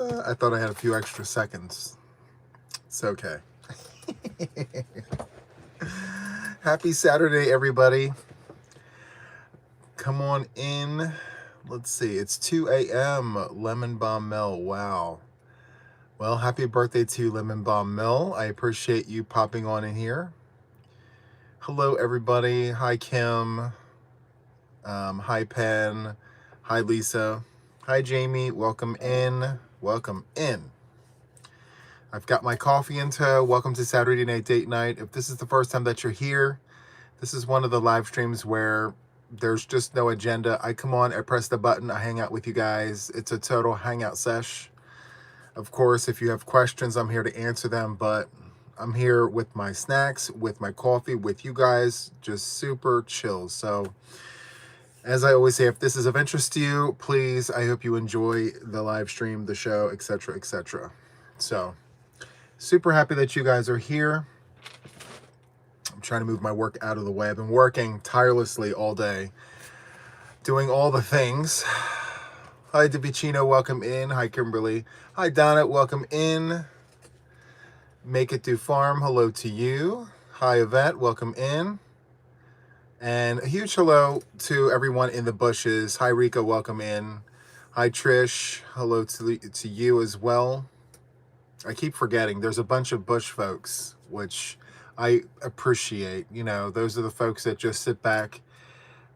I thought I had a few extra seconds. It's okay. Happy Saturday, everybody. Come on in. Let's see. It's 2 a.m. Lemon Bomb Mill. Wow. Well, happy birthday to Lemon Bomb Mill. I appreciate you popping on in here. Hello, everybody. Hi, Kim. Hi, Pen. Hi, Lisa. Hi, Jamie. Welcome in. Welcome in. I've got my coffee in tow. Welcome to Saturday Night Date Night. If this is the first time that you're here, this is one of the live streams where there's just no agenda. I come on, I press the button, I hang out with you guys. It's a total hangout sesh. Of course, if you have questions, I'm here to answer them, but I'm here with my snacks, with my coffee, with you guys, just super chill. So as I always say, if this is of interest to you, please, I hope you enjoy the live stream, the show, etc., etc. So super happy that you guys are here. I'm trying to move my work out of the way. I've been working tirelessly all day, doing all the things. Hi, DeVicino, welcome in. Hi, Kimberly. Hi, Donna, welcome in. Make It Do Farm, hello to you. Hi, Yvette, welcome in. And a huge hello to everyone in the bushes. Hi, Rika, welcome in. Hi, Trish, hello to you as well. I keep forgetting, there's a bunch of bush folks, which I appreciate. You know, those are the folks that just sit back,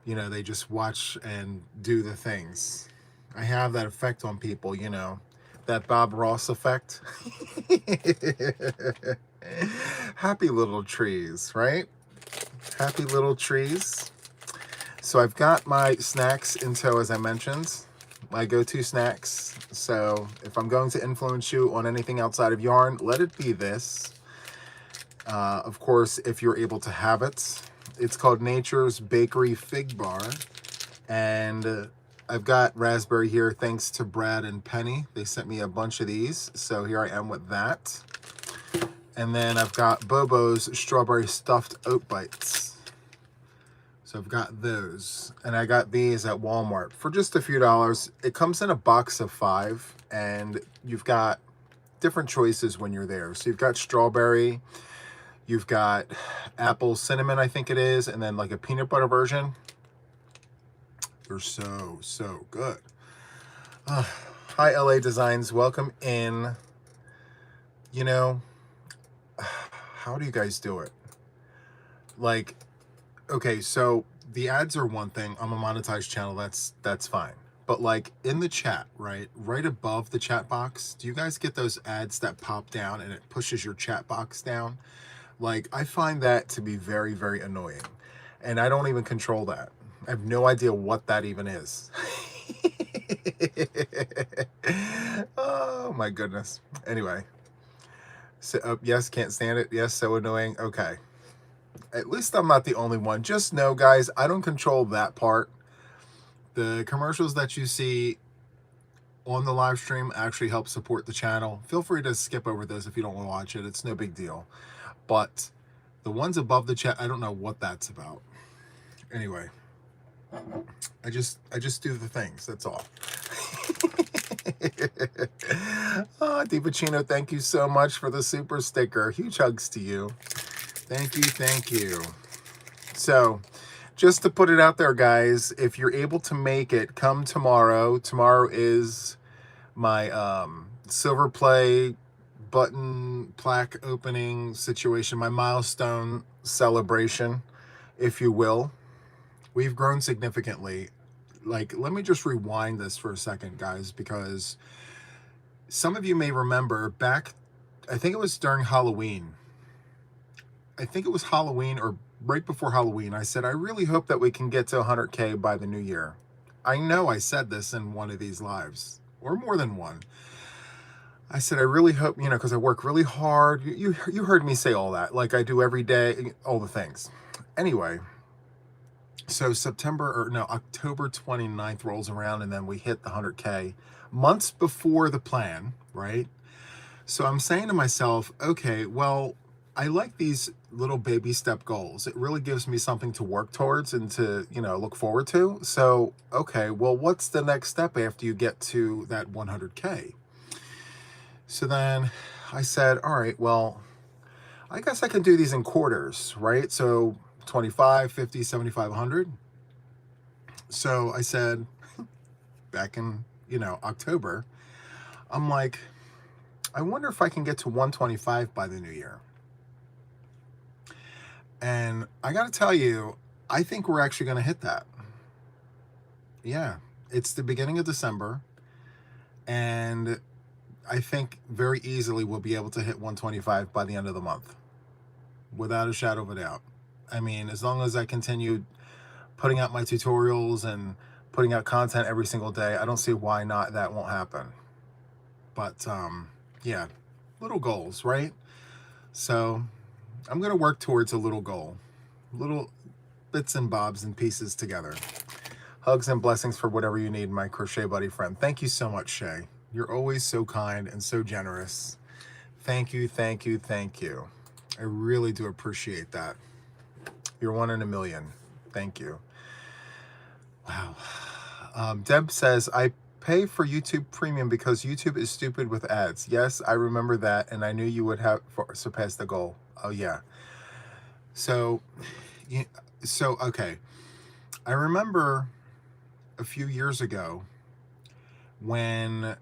you know, they just watch and do the things. I have that effect on people, you know, that Bob Ross effect. Happy little trees, right? Happy little trees. So I've got my snacks in tow, as I mentioned. My go-to snacks. So if I'm going to influence you on anything outside of yarn, let it be this. Of course, if you're able to have it. It's called Nature's Bakery Fig Bar. And I've got raspberry here thanks to Brad and Penny. They sent me a bunch of these. So here I am with that. And then I've got Bobo's Strawberry Stuffed Oat Bites. So I've got those, and I got these at Walmart for just a few dollars. It comes in a box of 5, and you've got different choices when you're there. So you've got strawberry, you've got apple cinnamon, I think it is, and then like a peanut butter version. They're so, so good. Hi, LA Designs, welcome in. You know, how do you guys do it? Like, okay, so the ads are one thing. I'm a monetized channel. That's fine. But like in the chat, right above the chat box, do you guys get those ads that pop down and it pushes your chat box down? Like, I find that to be very, very annoying. And I don't even control that. I have no idea what that even is. Oh my goodness. Anyway. So, yes, can't stand it. Yes, so annoying. Okay. At least I'm not the only one. Just know, guys, I don't control that part. The commercials that you see on the live stream actually help support the channel. Feel free to skip over those if you don't want to watch it. It's no big deal. But the ones above the chat, I don't know what that's about. Anyway, I just do the things. That's all. DiPacino, thank you so much for the super sticker. Huge hugs to you. Thank you, thank you. So, just to put it out there, guys, if you're able to make it, come tomorrow. Tomorrow is my silver play button plaque opening situation, my milestone celebration, if you will. We've grown significantly. Like, let me just rewind this for a second, guys, because some of you may remember back, I think it was during Halloween. I think it was Halloween or right before Halloween. I said, I really hope that we can get to 100K by the new year. I know I said this in one of these lives, or more than one. I said, I really hope, you know, because I work really hard. You heard me say all that, like I do every day, all the things. Anyway, so October 29th rolls around, and then we hit the 100K months before the plan, right? So I'm saying to myself, okay, well, I like these little baby step goals. It really gives me something to work towards and to, you know, look forward to. So, okay, well, what's the next step after you get to that 100K? So then I said, all right, well, I guess I can do these in quarters, right? So 25, 50, 75, 100. So I said back in, October, I'm like, I wonder if I can get to 125 by the new year. And I got to tell you, I think we're actually going to hit that. Yeah. It's the beginning of December. And I think very easily we'll be able to hit 125 by the end of the month, without a shadow of a doubt. I mean, as long as I continue putting out my tutorials and putting out content every single day, I don't see why not that won't happen. But yeah, little goals, right? So I'm going to work towards a little goal, little bits and bobs and pieces together. Hugs and blessings for whatever you need, my crochet buddy friend. Thank you so much, Shay. You're always so kind and so generous. Thank you, thank you, thank you. I really do appreciate that. You're one in a million. Thank you. Wow. Deb says, I pay for YouTube Premium because YouTube is stupid with ads. Yes, I remember that, and I knew you would have surpassed the goal. Oh, yeah. So okay. I remember a few years ago when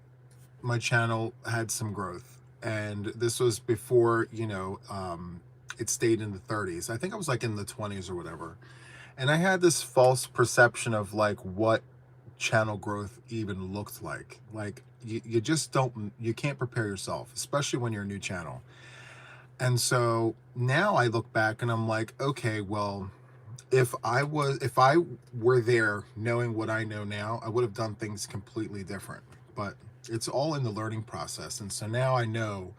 my channel had some growth, and this was before, it stayed in the 30s. I think I was like in the 20s or whatever. And I had this false perception of like what channel growth even looked like. Like you just don't, you can't prepare yourself, especially when you're a new channel. And so now I look back and I'm like, okay, well, if I were there knowing what I know now, I would have done things completely different. But it's all in the learning process. And so now I know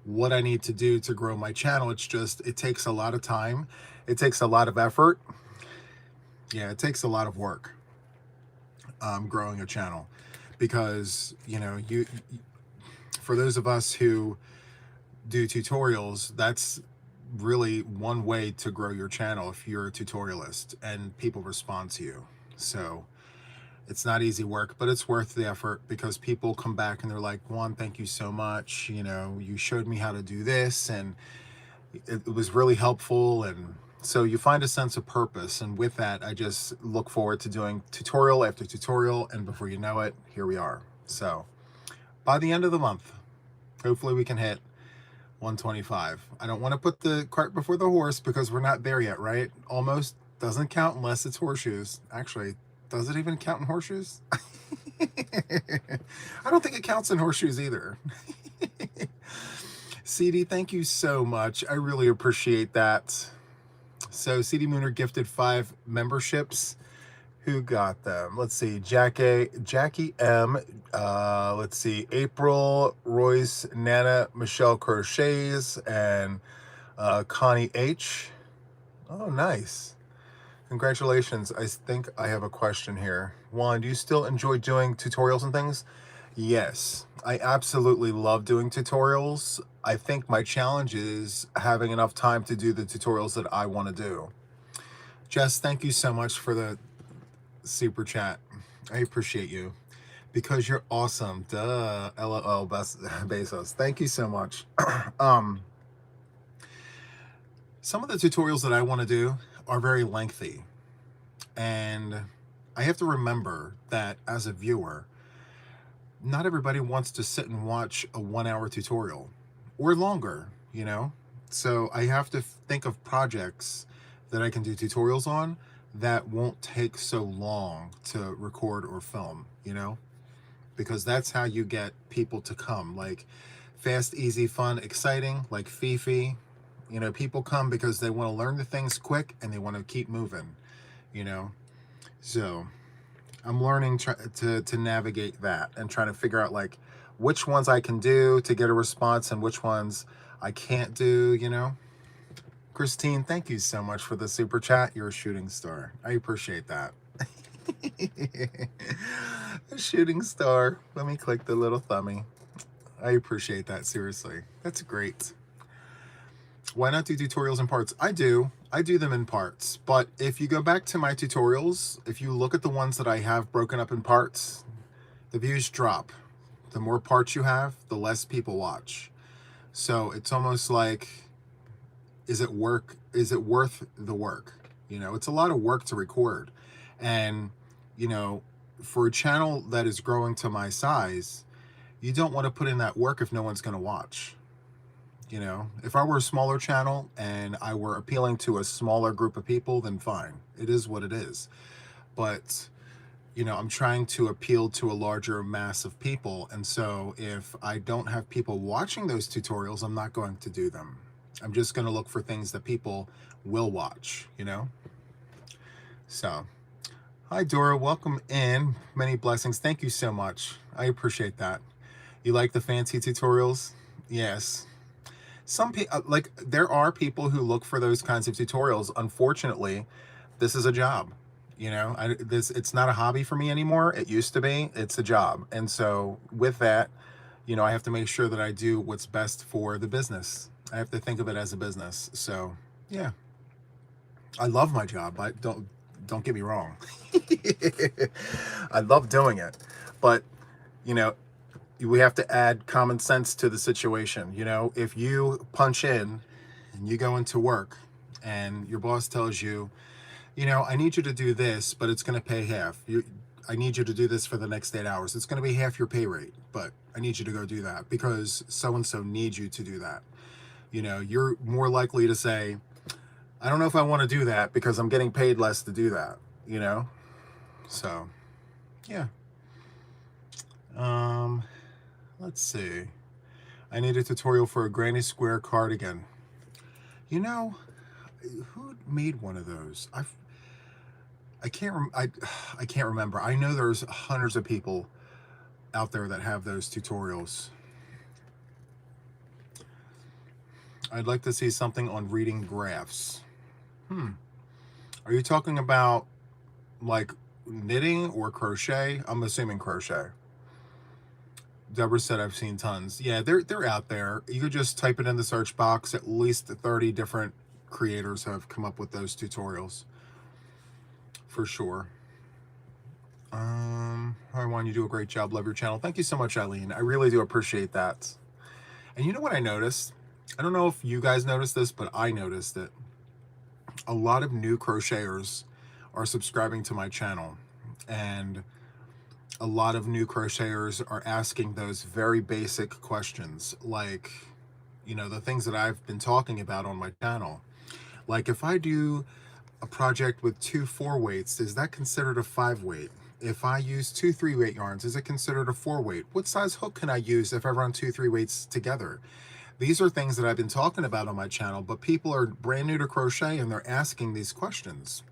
what I need to do to grow my channel. It's just, it takes a lot of time. It takes a lot of effort. Yeah, it takes a lot of work growing a channel, because, you for those of us who do tutorials, that's really one way to grow your channel if you're a tutorialist and people respond to you. So it's not easy work, but it's worth the effort, because people come back and they're like, Juan, thank you so much. You showed me how to do this and it was really helpful. And so you find a sense of purpose. And with that, I just look forward to doing tutorial after tutorial. And before you know it, here we are. So by the end of the month, hopefully we can hit 125. I don't want to put the cart before the horse, because we're not there yet, right? Almost doesn't count unless it's horseshoes. Actually, does it even count in horseshoes? I don't think it counts in horseshoes either. CD, thank you so much. I really appreciate that. So CD Mooner gifted 5 memberships. Who got them? Let's see. Jackie M. Let's see. April, Royce, Nana, Michelle Crochets, and Connie H. Oh, nice. Congratulations. I think I have a question here. Juan, do you still enjoy doing tutorials and things? Yes, I absolutely love doing tutorials. I think my challenge is having enough time to do the tutorials that I want to do. Jess, thank you so much for the super chat. I appreciate you, because you're awesome. Duh. LOL Bezos. Thank you so much. Some of the tutorials that I want to do are very lengthy, and I have to remember that as a viewer, not everybody wants to sit and watch a 1-hour tutorial or longer, so I have to think of projects that I can do tutorials on that won't take so long to record or film, because that's how you get people to come. Like fast, easy, fun, exciting, like Fifi. People come because they want to learn the things quick and they want to keep moving, so I'm learning to navigate that and trying to figure out like which ones I can do to get a response and which ones I can't do, Christine, thank you so much for the super chat. You're a shooting star. I appreciate that. A shooting star. Let me click the little thummy. I appreciate that, seriously. That's great. Why not do tutorials in parts? I do them in parts, but if you go back to my tutorials, if you look at the ones that I have broken up in parts, the views drop The more parts you have, the less people watch. So it's almost like, is it work? Is it worth the work? You know, it's a lot of work to record. And, you know, for a channel that is growing to my size, you don't want to put in that work if no one's going to watch. You know, if I were a smaller channel and I were appealing to a smaller group of people, then fine. It is what it is. But, you know, I'm trying to appeal to a larger mass of people. And so if I don't have people watching those tutorials, I'm not going to do them. I'm just going to look for things that people will watch, you know? So, hi, Dora. Welcome in. Many blessings. Thank you so much. I appreciate that. You like the fancy tutorials? Yes. Some people, like, there are people who look for those kinds of tutorials. Unfortunately, this is a job. You know, it's not a hobby for me anymore. It used to be. It's a job. And so with that, you know, I have to make sure that I do what's best for the business. I have to think of it as a business. So, yeah. I love my job. Don't get me wrong. I love doing it. But, you know, we have to add common sense to the situation. You know, if you punch in and you go into work and your boss tells you, you know, I need you to do this, but it's going to pay half. I need you to do this for the next 8 hours. It's going to be half your pay rate, but I need you to go do that because so-and-so needs you to do that. You know, you're more likely to say, I don't know if I want to do that because I'm getting paid less to do that, you know? So, yeah. Let's see. I need a tutorial for a granny square cardigan. You know, who made one of those? I can't remember. I know there's hundreds of people out there that have those tutorials. I'd like to see something on reading graphs. Are you talking about like knitting or crochet? I'm assuming crochet. Deborah said I've seen tons. Yeah, they're out there. You could just type it in the search box. At least 30 different creators have come up with those tutorials. For sure. Hi, Juan, you do a great job. Love your channel. Thank you so much, Eileen. I really do appreciate that. And you know what I noticed? I don't know if you guys noticed this, but I noticed it. A lot of new crocheters are subscribing to my channel. And a lot of new crocheters are asking those very basic questions, like, you know, the things that I've been talking about on my channel. Like, if I do a project with 2 4-weights, is that considered a 5-weight? If I use 2 3-weight yarns, is it considered a 4-weight? What size hook can I use if I run 2 3-weights together? These are things that I've been talking about on my channel, but people are brand new to crochet and they're asking these questions.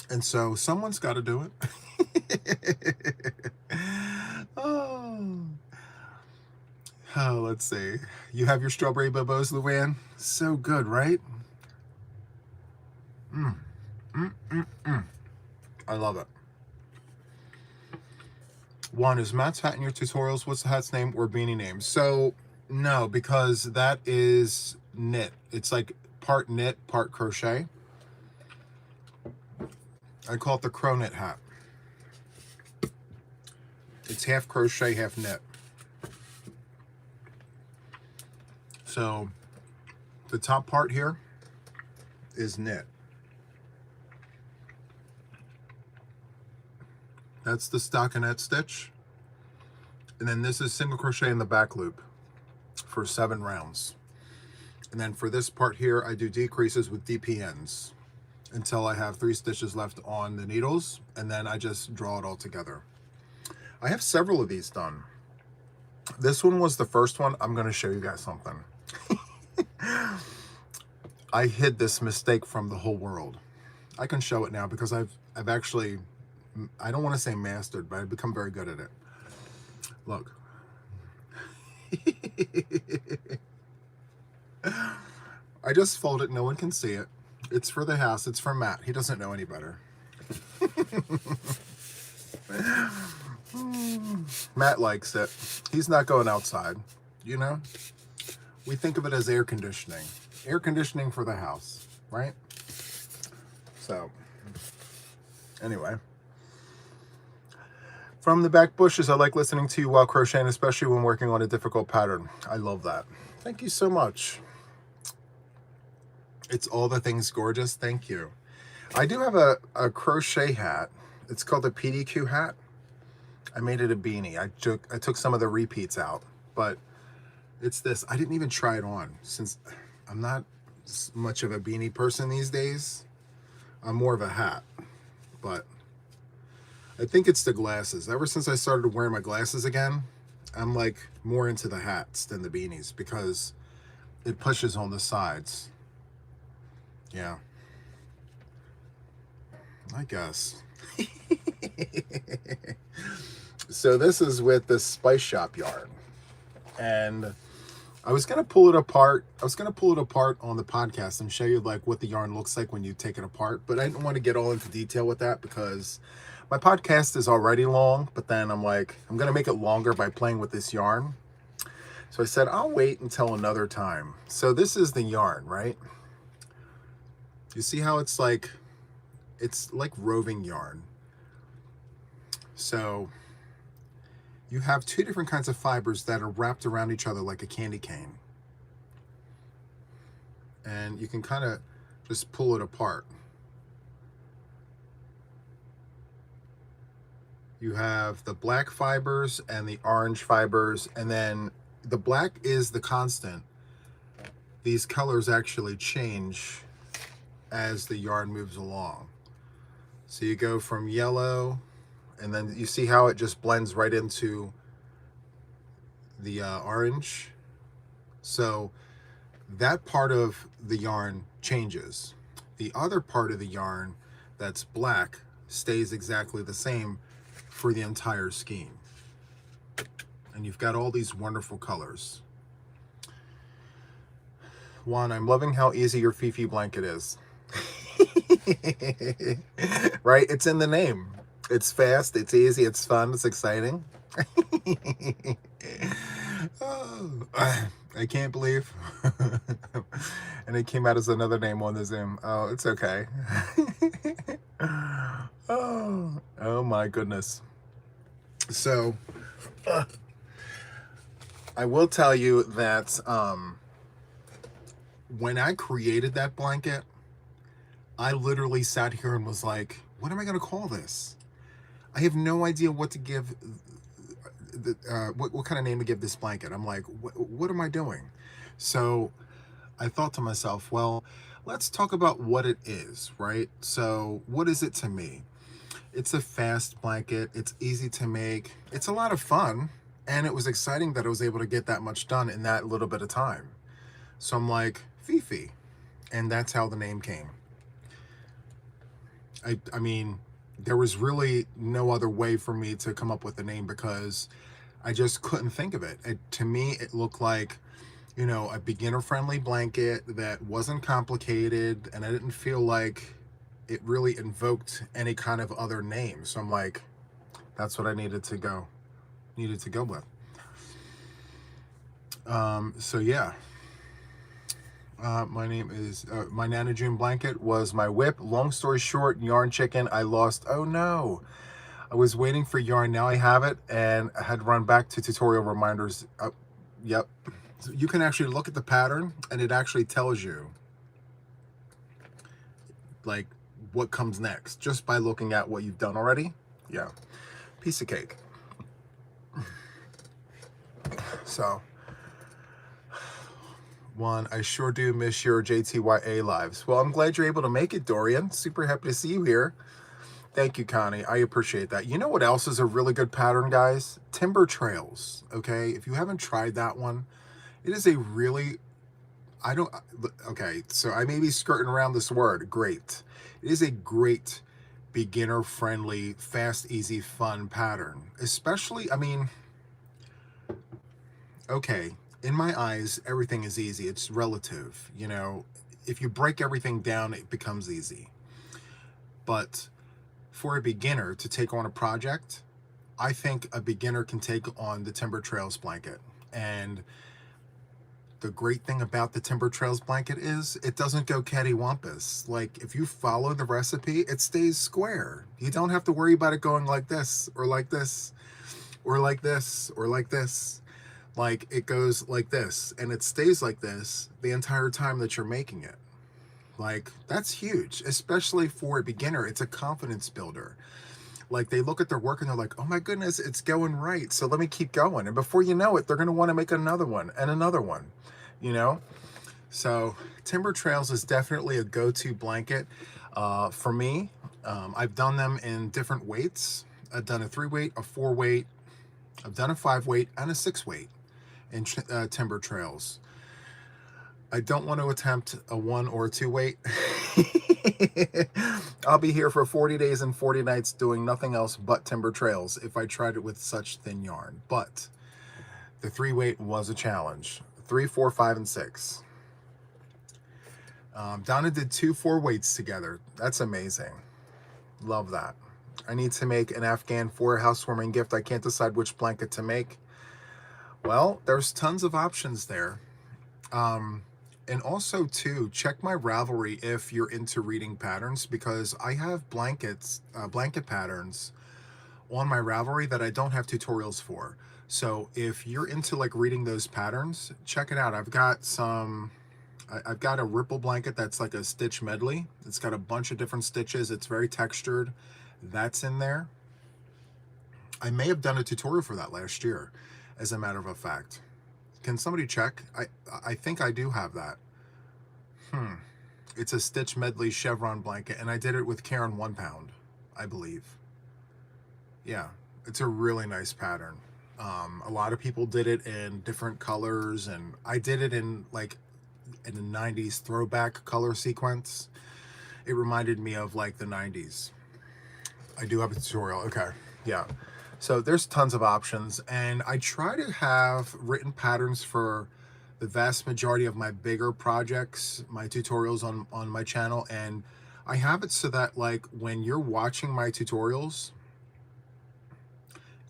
And so someone's got to do it. Oh, let's see. You have your strawberry bobos, Luann? So good, right? I love it. Juan, is Matt's hat in your tutorials? What's the hat's name or beanie name? So, no, because that is knit. It's like part knit, part crochet. I call it the crow knit hat. It's half crochet, half knit. So the top part here is knit. That's the stockinette stitch. And then this is single crochet in the back loop for 7 rounds. And then for this part here, I do decreases with DPNs until I have 3 stitches left on the needles, and then I just draw it all together. I have several of these done. This one was the first one. I'm going to show you guys something. I hid this mistake from the whole world. I can show it now because I've actually, I don't want to say mastered, but I've become very good at it. Look. I just fold it. No one can see it. It's for the house. It's for Matt. He doesn't know any better. Matt likes it. He's not going outside, you know? We think of it as air conditioning. Air conditioning for the house, right? So, anyway. From the back bushes, I like listening to you while crocheting, especially when working on a difficult pattern. I love that. Thank you so much. It's all the things gorgeous. Thank you. I do have a crochet hat. It's called a PDQ hat. I made it a beanie. I took some of the repeats out, but it's this. I didn't even try it on since I'm not much of a beanie person these days. I'm more of a hat, but I think it's the glasses. Ever since I started wearing my glasses again, I'm like more into the hats than the beanies because it pushes on the sides. Yeah. I guess. So this is with the Spice Shop yarn. And I was going to pull it apart. I was going to pull it apart on the podcast and show you like what the yarn looks like when you take it apart. But I didn't want to get all into detail with that because my podcast is already long. But then I'm like, I'm going to make it longer by playing with this yarn. So I said, I'll wait until another time. So this is the yarn, right? You see how it's like roving yarn. So you have two different kinds of fibers that are wrapped around each other like a candy cane. And you can kind of just pull it apart. You have the black fibers and the orange fibers, and then the black is the constant. These colors actually change as the yarn moves along. So you go from yellow, and then you see how it just blends right into the orange. So that part of the yarn changes. The other part of the yarn that's black stays exactly the same for the entire skein. And you've got all these wonderful colors. Juan, I'm loving how easy your Fifi blanket is. Right? It's in the name. It's fast, it's easy, it's fun, it's exciting. Oh, I can't believe. And it came out as another name on the Zoom. Oh, it's okay. Oh my goodness. So, I will tell you that when I created that blanket, I literally sat here and was like, what am I going to call this? I have no idea what to give, what kind of name to give this blanket. I'm like, what am I doing? So I thought to myself, well, let's talk about what it is, right? So what is it to me? It's a fast blanket. It's easy to make. It's a lot of fun. And it was exciting that I was able to get that much done in that little bit of time. So I'm like, Fifi. And that's how the name came. I mean, there was really no other way for me to come up with the name because I just couldn't think of it. To me, it looked like, you know, a beginner-friendly blanket that wasn't complicated, and I didn't feel like it really invoked any kind of other name. So I'm like, that's what I needed to go with. So yeah. My name is, my Nana June blanket was my whip. Long story short, yarn chicken, I lost. Oh no. I was waiting for yarn. Now I have it, and I had to run back to tutorial reminders. Yep. So you can actually look at the pattern, and it actually tells you like what comes next just by looking at what you've done already. Yeah. Piece of cake. So. Juan, I sure do miss your JTYA lives. Well, I'm glad you're able to make it, Dorian. Super happy to see you here. Thank you, Connie. I appreciate that. You know what else is a really good pattern, guys? Timber Trails, okay? If you haven't tried that one, it is a really, okay, so I may be skirting around this word, great. It is a great beginner-friendly, fast, easy, fun pattern. Especially, I mean, okay, in my eyes, everything is easy. It's relative, you know. If you break everything down, it becomes easy. But for a beginner to take on a project, I think a beginner can take on the Timber Trails blanket. And the great thing about the Timber Trails blanket is it doesn't go cattywampus. Like, if you follow the recipe, it stays square. You don't have to worry about it going like this or like this or like this or like this. Like, it goes like this and it stays like this the entire time that you're making it. Like, that's huge, especially for a beginner. It's a confidence builder. Like, they look at their work and they're like, oh my goodness, it's going right, so let me keep going. And before you know it, they're going to want to make another one and another one, you know? So Timber Trails is definitely a go-to blanket for me. I've done them in different weights. I've done a 3-weight, a 4-weight, I've done a 5-weight, and a 6-weight in Timber Trails. I don't want to attempt a 1 or a 2-weight. I'll be here for 40 days and 40 nights doing nothing else but Timber Trails if I tried it with such thin yarn. But the 3-weight was a challenge. 3, 4, 5, and 6. Donna did 2 4-weights together. That's amazing. Love that. I need to make an Afghan for a housewarming gift. I can't decide which blanket to make. Well, there's tons of options there. And also too, check my Ravelry if you're into reading patterns, because I have blanket patterns on my Ravelry that I don't have tutorials for. So if you're into like reading those patterns, check it out. I've got a ripple blanket that's like a stitch medley. It's got a bunch of different stitches. It's very textured. That's in there. I may have done a tutorial for that last year, as a matter of fact. Can somebody check? I think I do have that. It's a stitch medley chevron blanket, and I did it with Karen 1 pound, I believe. Yeah, it's a really nice pattern. A lot of people did it in different colors, and I did it in like in the 90s throwback color sequence. It reminded me of like the 90s. I do have a tutorial. Okay, yeah. So there's tons of options, and I try to have written patterns for the vast majority of my bigger projects, my tutorials on my channel, and I have it so that like when you're watching my tutorials,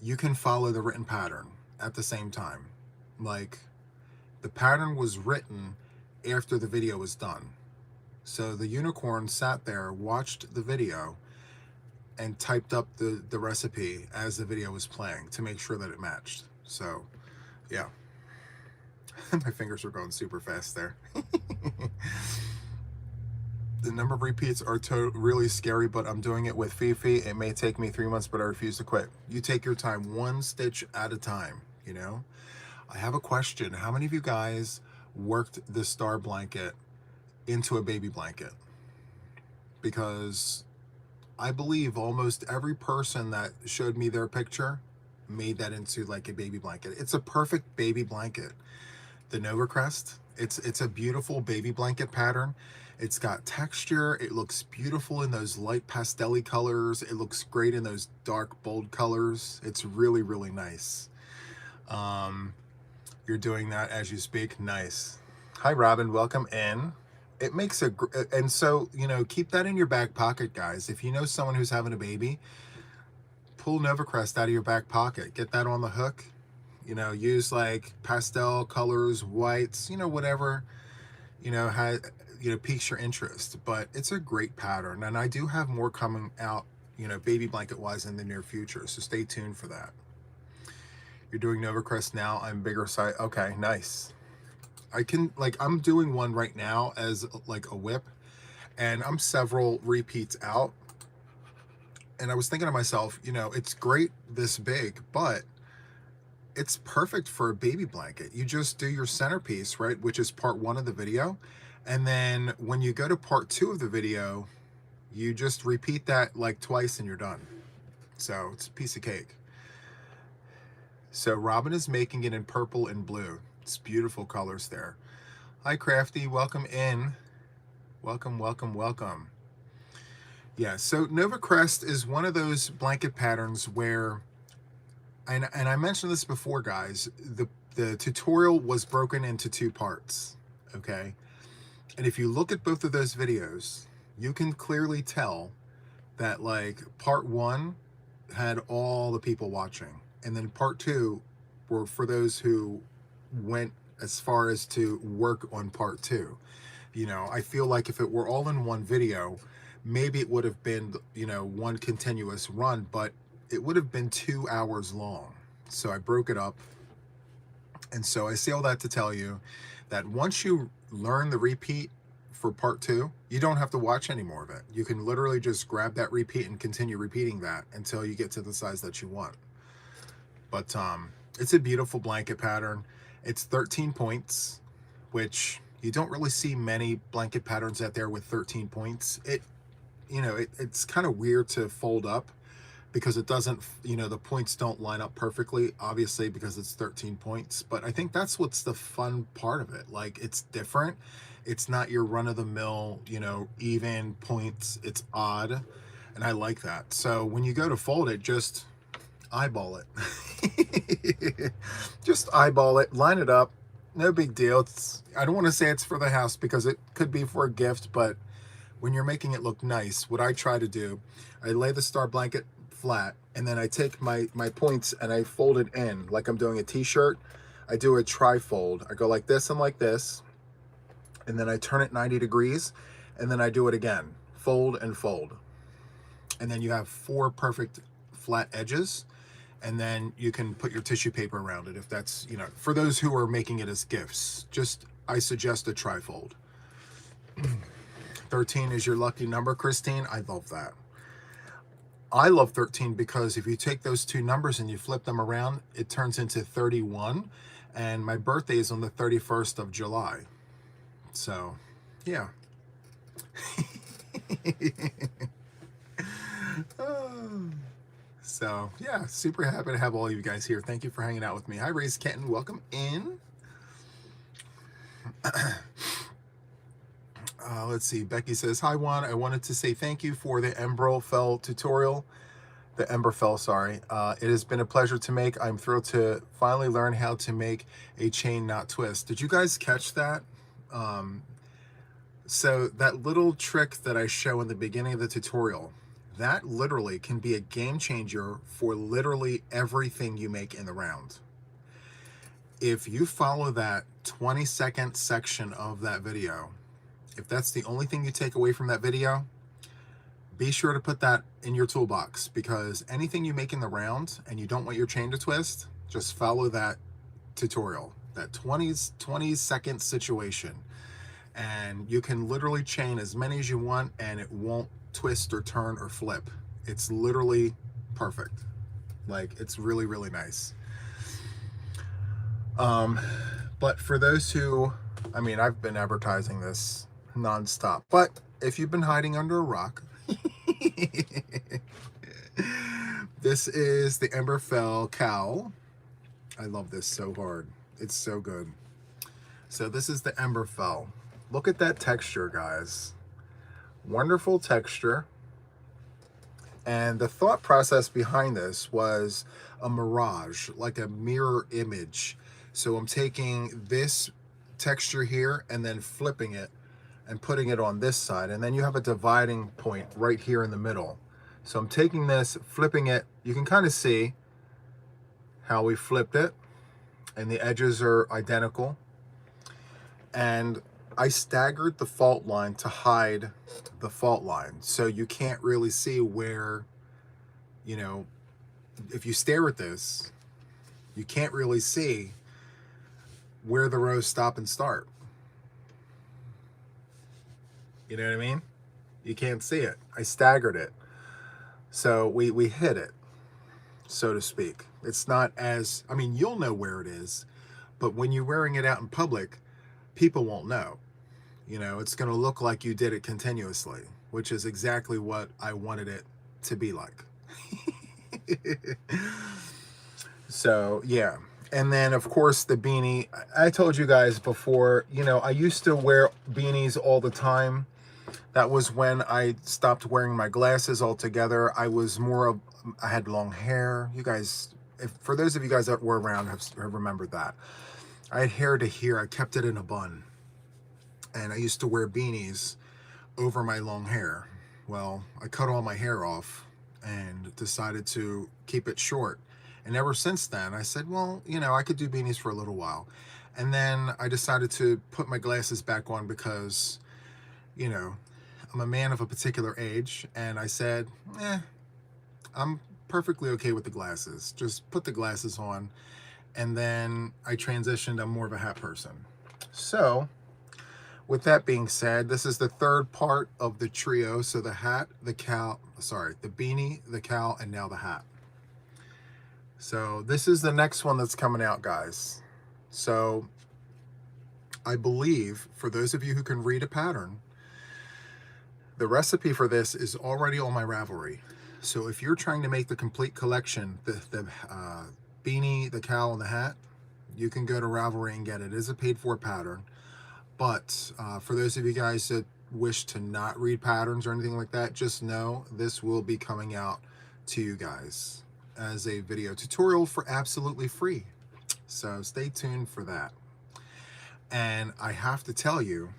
you can follow the written pattern at the same time. Like, the pattern was written after the video was done. So the unicorn sat there, watched the video, and typed up the recipe as the video was playing to make sure that it matched. So, yeah. My fingers are going super fast there. The number of repeats are really scary, but I'm doing it with Fifi. It may take me 3 months, but I refuse to quit. You take your time, 1 stitch at a time, you know? I have a question. How many of you guys worked the star blanket into a baby blanket? Because I believe almost every person that showed me their picture made that into like a baby blanket. It's a perfect baby blanket. The Nova Crest, it's a beautiful baby blanket pattern. It's got texture. It looks beautiful in those light pastel-y colors. It looks great in those dark, bold colors. It's really, really nice. You're doing that as you speak. Nice. Hi, Robin. Welcome in. It makes a, and so, you know, keep that in your back pocket, guys. If you know someone who's having a baby, pull Nova Crest out of your back pocket. Get that on the hook. You know, use like pastel colors, whites, you know, whatever, you know, piques your interest. But it's a great pattern, and I do have more coming out, you know, baby blanket wise in the near future, so stay tuned for that. You're doing Nova Crest now. I'm bigger size. Okay, nice. I can, like, I'm doing one right now as like a whip, and I'm several repeats out, and I was thinking to myself, you know, it's great this big, but it's perfect for a baby blanket. You just do your centerpiece, right, which is part 1 of the video, and then when you go to part 2 of the video, you just repeat that like twice and you're done. So it's a piece of cake. So Robin is making it in purple and blue. It's beautiful colors there. Hi, Crafty. Welcome in. Welcome, welcome, welcome. Yeah, so Nova Crest is one of those blanket patterns where, and I mentioned this before, guys, the tutorial was broken into 2 parts, okay? And if you look at both of those videos, you can clearly tell that like part 1 had all the people watching, and then part 2 were for those who went as far as to work on part 2. You know, I feel like if it were all in one video, maybe it would have been, you know, one continuous run, but it would have been 2 hours long. So I broke it up. And so I say all that to tell you that once you learn the repeat for part 2, you don't have to watch any more of it. You can literally just grab that repeat and continue repeating that until you get to the size that you want. But it's a beautiful blanket pattern. It's 13 points, which you don't really see many blanket patterns out there with 13 points. It's kind of weird to fold up because it doesn't, you know, the points don't line up perfectly, obviously, because it's 13 points. But I think that's what's the fun part of it. Like, it's different. It's not your run-of-the-mill, you know, even points. It's odd, and I like that. So when you go to fold it, just eyeball it. Just eyeball it, line it up. No big deal. I don't want to say it's for the house because it could be for a gift, but when you're making it look nice, what I try to do, I lay the star blanket flat, and then I take my points and I fold it in like I'm doing a t-shirt. I do a tri-fold. I go like this and like this, and then I turn it 90 degrees, and then I do it again. Fold and fold. And then you have 4 perfect flat edges, and then you can put your tissue paper around it if that's, you know, for those who are making it as gifts. I suggest a tri-fold. 13 is your lucky number, Christine. I love that. I love 13 because if you take those 2 numbers and you flip them around, it turns into 31. And my birthday is on the 31st of July. So, yeah. So, yeah, super happy to have all you guys here. Thank you for hanging out with me. Hi, Raised Kitten. Welcome in. Let's see. Becky says, hi, Juan. I wanted to say thank you for the Emberfell tutorial. The Emberfell, sorry. It has been a pleasure to make. I'm thrilled to finally learn how to make a chain knot twist. Did you guys catch that? So that little trick that I show in the beginning of the tutorial, that literally can be a game changer for literally everything you make in the round. If you follow that 20-second section of that video, if that's the only thing you take away from that video, be sure to put that in your toolbox, because anything you make in the round and you don't want your chain to twist, just follow that tutorial, that 20-second situation, and you can literally chain as many as you want and it won't twist or turn or flip. It's literally perfect. Like, it's really, really nice. But for those who, I mean, I've been advertising this nonstop, but if you've been hiding under a rock, this is the Emberfell cowl. I love this so hard. It's so good. So this is the Emberfell. Look at that texture, guys. Wonderful texture. And the thought process behind this was a mirage, like a mirror image. So I'm taking this texture here and then flipping it and putting it on this side. And then you have a dividing point right here in the middle. So I'm taking this, flipping it. You can kind of see how we flipped it. And the edges are identical. And I staggered the fault line to hide the fault line. So you can't really see where, you know, if you stare at this, you can't really see where the rows stop and start. You know what I mean? You can't see it. I staggered it. So we hit it, so to speak. It's not as, I mean, you'll know where it is, but when you're wearing it out in public, people won't know. You know, it's going to look like you did it continuously, which is exactly what I wanted it to be like. So, yeah. And then, of course, the beanie. I told you guys before, you know, I used to wear beanies all the time. That was when I stopped wearing my glasses altogether. I was more of, I had long hair. You guys, for those of you guys that were around have remembered that. I had hair to here. I kept it in a bun. And I used to wear beanies over my long hair. Well, I cut all my hair off and decided to keep it short. And ever since then, I said, well, you know, I could do beanies for a little while. And then I decided to put my glasses back on because, you know, I'm a man of a particular age. And I said, I'm perfectly okay with the glasses. Just put the glasses on. And then I transitioned. I'm more of a hat person. So with that being said, this is the third part of the trio. So the hat, the beanie, the cowl, and now the hat. So this is the next one that's coming out, guys. So I believe, for those of you who can read a pattern, the recipe for this is already on my Ravelry. So if you're trying to make the complete collection, the beanie, the cowl, and the hat, you can go to Ravelry and get it. It is a paid-for pattern. But for those of you guys that wish to not read patterns or anything like that, just know this will be coming out to you guys as a video tutorial for absolutely free. So stay tuned for that. And I have to tell you,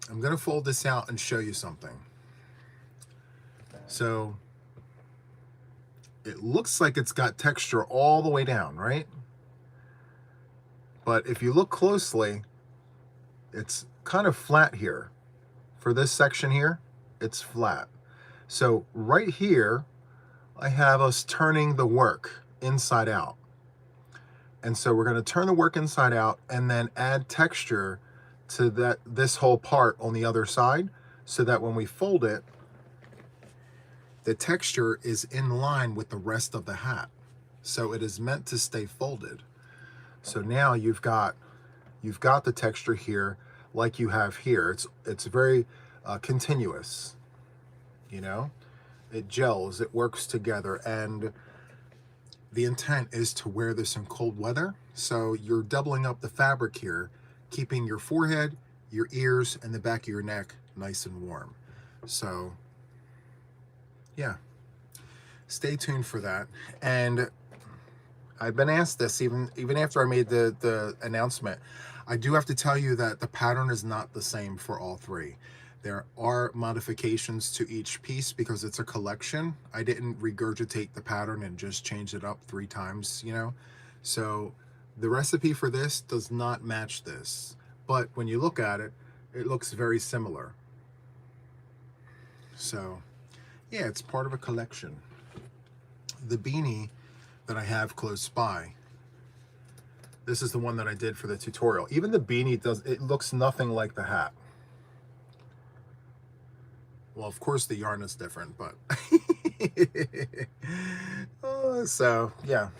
I'm going to fold this out and show you something. So it looks like it's got texture all the way down, right? But if you look closely, it's kind of flat here. For this section here, it's flat. So right here, I have us turning the work inside out. And so we're going to turn the work inside out and then add texture to this whole part on the other side, so that when we fold it, the texture is in line with the rest of the hat. So it is meant to stay folded. So now you've got the texture here like you have here. It's very continuous, you know? It gels, it works together, and the intent is to wear this in cold weather. So you're doubling up the fabric here, keeping your forehead, your ears, and the back of your neck nice and warm. So yeah, stay tuned for that. And I've been asked this even after I made the announcement. I do have to tell you that the pattern is not the same for all three. There are modifications to each piece because it's a collection. I didn't regurgitate the pattern and just change it up 3 times, you know? So the recipe for this does not match this. But when you look at it, it looks very similar. So yeah, it's part of a collection. The beanie that I have close by, this is the one that I did for the tutorial. Even the beanie it looks nothing like the hat. Well, of course the yarn is different, but so yeah,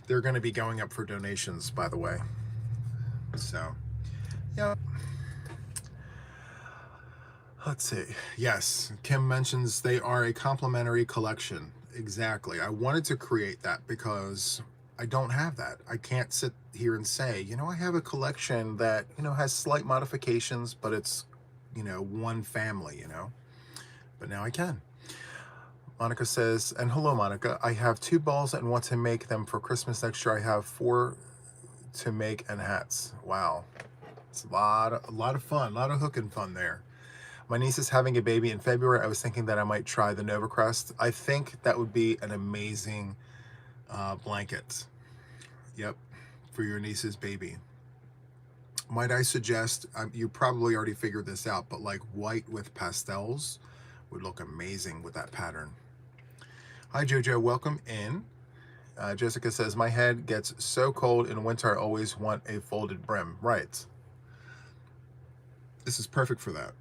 they're going to be going up for donations, by the way. So yeah, let's see. Yes, Kim mentions they are a complimentary collection. Exactly. I wanted to create that because I don't have that. I can't sit here and say, you know, I have a collection that, you know, has slight modifications, but it's, you know, one family, you know. But now I can. Monica says, and hello, Monica. I have 2 balls and want to make them for Christmas next year. I have 4 to make and hats. Wow. It's a lot of fun, a lot of hooking fun there. My niece is having a baby in February. I was thinking that I might try the Nova Crest. I think that would be an amazing blanket. Yep, for your niece's baby. Might I suggest, you probably already figured this out, but like white with pastels would look amazing with that pattern. Hi Jojo, welcome in. Jessica says, my head gets so cold in winter, I always want a folded brim. Right. This is perfect for that.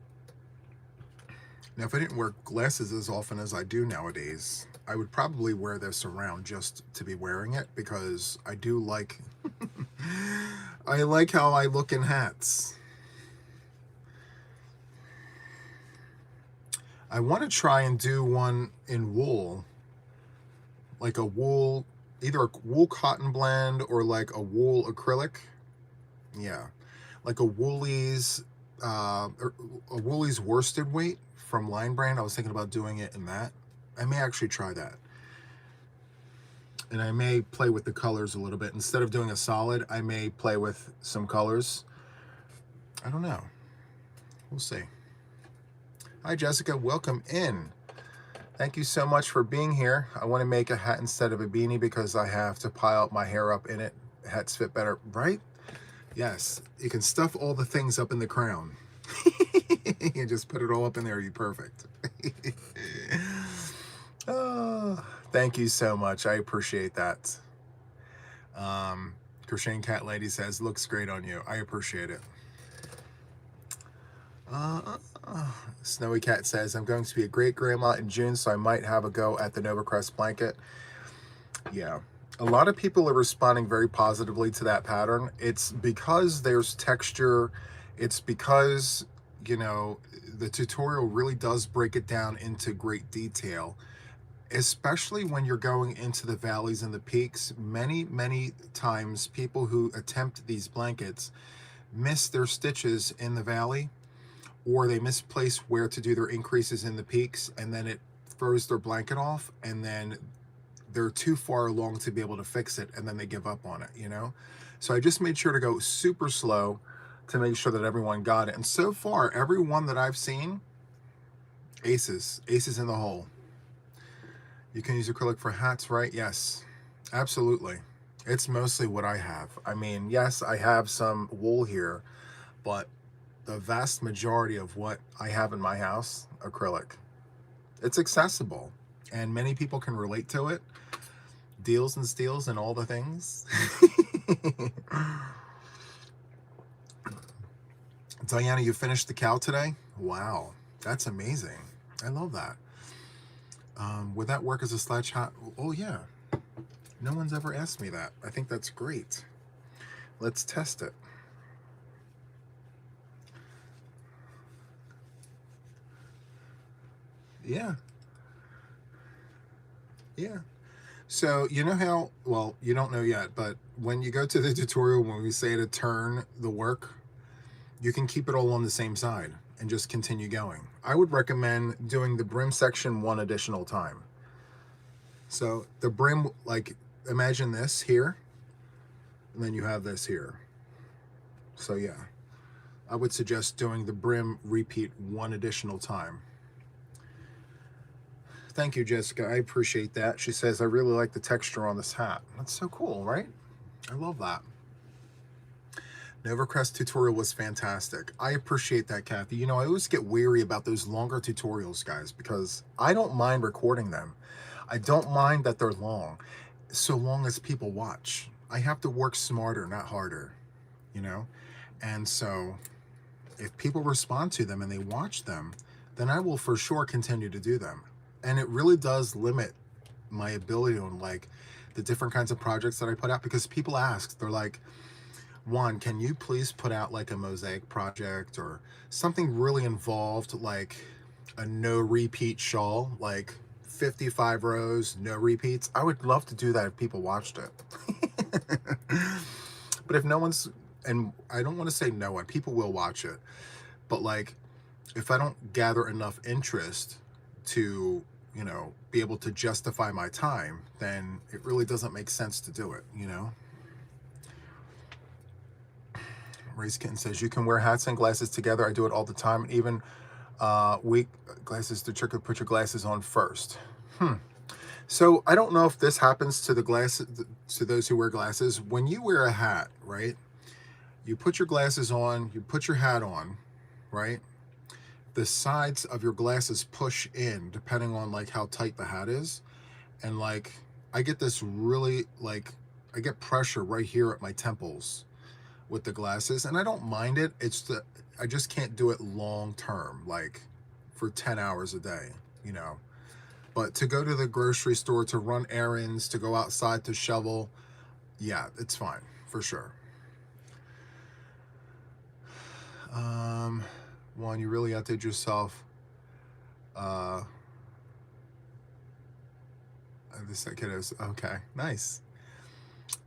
Now, if I didn't wear glasses as often as I do nowadays, I would probably wear this around just to be wearing it, because I do like, I like how I look in hats. I want to try and do one in wool, like a wool, either a wool cotton blend or like a wool acrylic. Yeah, like a Woolies worsted weight from Line Brand. I was thinking about doing it in that. I may actually try that. And I may play with the colors a little bit. Instead of doing a solid, I may play with some colors. I don't know. We'll see. Hi, Jessica. Welcome in. Thank you so much for being here. I want to make a hat instead of a beanie because I have to pile my hair up in it. Hats fit better, right? Yes, you can stuff all the things up in the crown. You just put it all up in there, you're perfect. Oh, thank you so much. I appreciate that. Crocheting Cat Lady says, looks great on you. I appreciate it. Snowy Cat says, I'm going to be a great grandma in June, so I might have a go at the Nova Crest blanket. Yeah. A lot of people are responding very positively to that pattern. It's because there's texture. It's because, you know, the tutorial really does break it down into great detail, especially when you're going into the valleys and the peaks. Many times people who attempt these blankets miss their stitches in the valley, or they misplace where to do their increases in the peaks, and then it throws their blanket off, and then they're too far along to be able to fix it, and then they give up on it, you know? So I just made sure to go super slow to make sure that everyone got it. And so far, every one that I've seen, aces in the hole. You can use acrylic for hats, right? Yes, absolutely. It's mostly what I have. I mean, yes, I have some wool here, but the vast majority of what I have in my house, acrylic. It's accessible, and many people can relate to it. Deals and steals and all the things. Diana, you finished the cow today? Wow, that's amazing. I love that. Would that work as a sledge hat? Oh yeah. No one's ever asked me that. I think that's great. Let's test it. Yeah. Yeah. So you know how, well, you don't know yet, but when you go to the tutorial, when we say to turn the work, you can keep it all on the same side and just continue going. I would recommend doing the brim section one additional time. So the brim, like, imagine this here, and then you have this here. So yeah, I would suggest doing the brim repeat one additional time. Thank you, Jessica. I appreciate that. She says, I really like the texture on this hat. That's so cool, right? I love that. Novacrest tutorial was fantastic. I appreciate that, Kathy. You know, I always get weary about those longer tutorials, guys, because I don't mind recording them. I don't mind that they're long, so long as people watch. I have to work smarter, not harder, you know? And so if people respond to them and they watch them, then I will for sure continue to do them. And it really does limit my ability on like the different kinds of projects that I put out, because people ask, they're like, Juan, can you please put out like a mosaic project or something really involved, like a no repeat shawl, like 55 rows, no repeats? I would love to do that if people watched it. But if no one's, and I don't want to say no one, people will watch it, but like if I don't gather enough interest to, you know, be able to justify my time, then it really doesn't make sense to do it, you know? Race Kitten says, you can wear hats and glasses together. I do it all the time. Even weak glasses, the trick of put your glasses on first. So I don't know if this happens to the glasses, to those who wear glasses. When you wear a hat, right? You put your glasses on, you put your hat on, right? The sides of your glasses push in depending on like how tight the hat is. And like, I get this really like, I get pressure right here at my temples with the glasses, and I don't mind it. It's the, I just can't do it long term, like for 10 hours a day, you know. But to go to the grocery store, to run errands, to go outside to shovel, yeah, it's fine for sure. Juan, you really outdid yourself. This kid is okay, nice.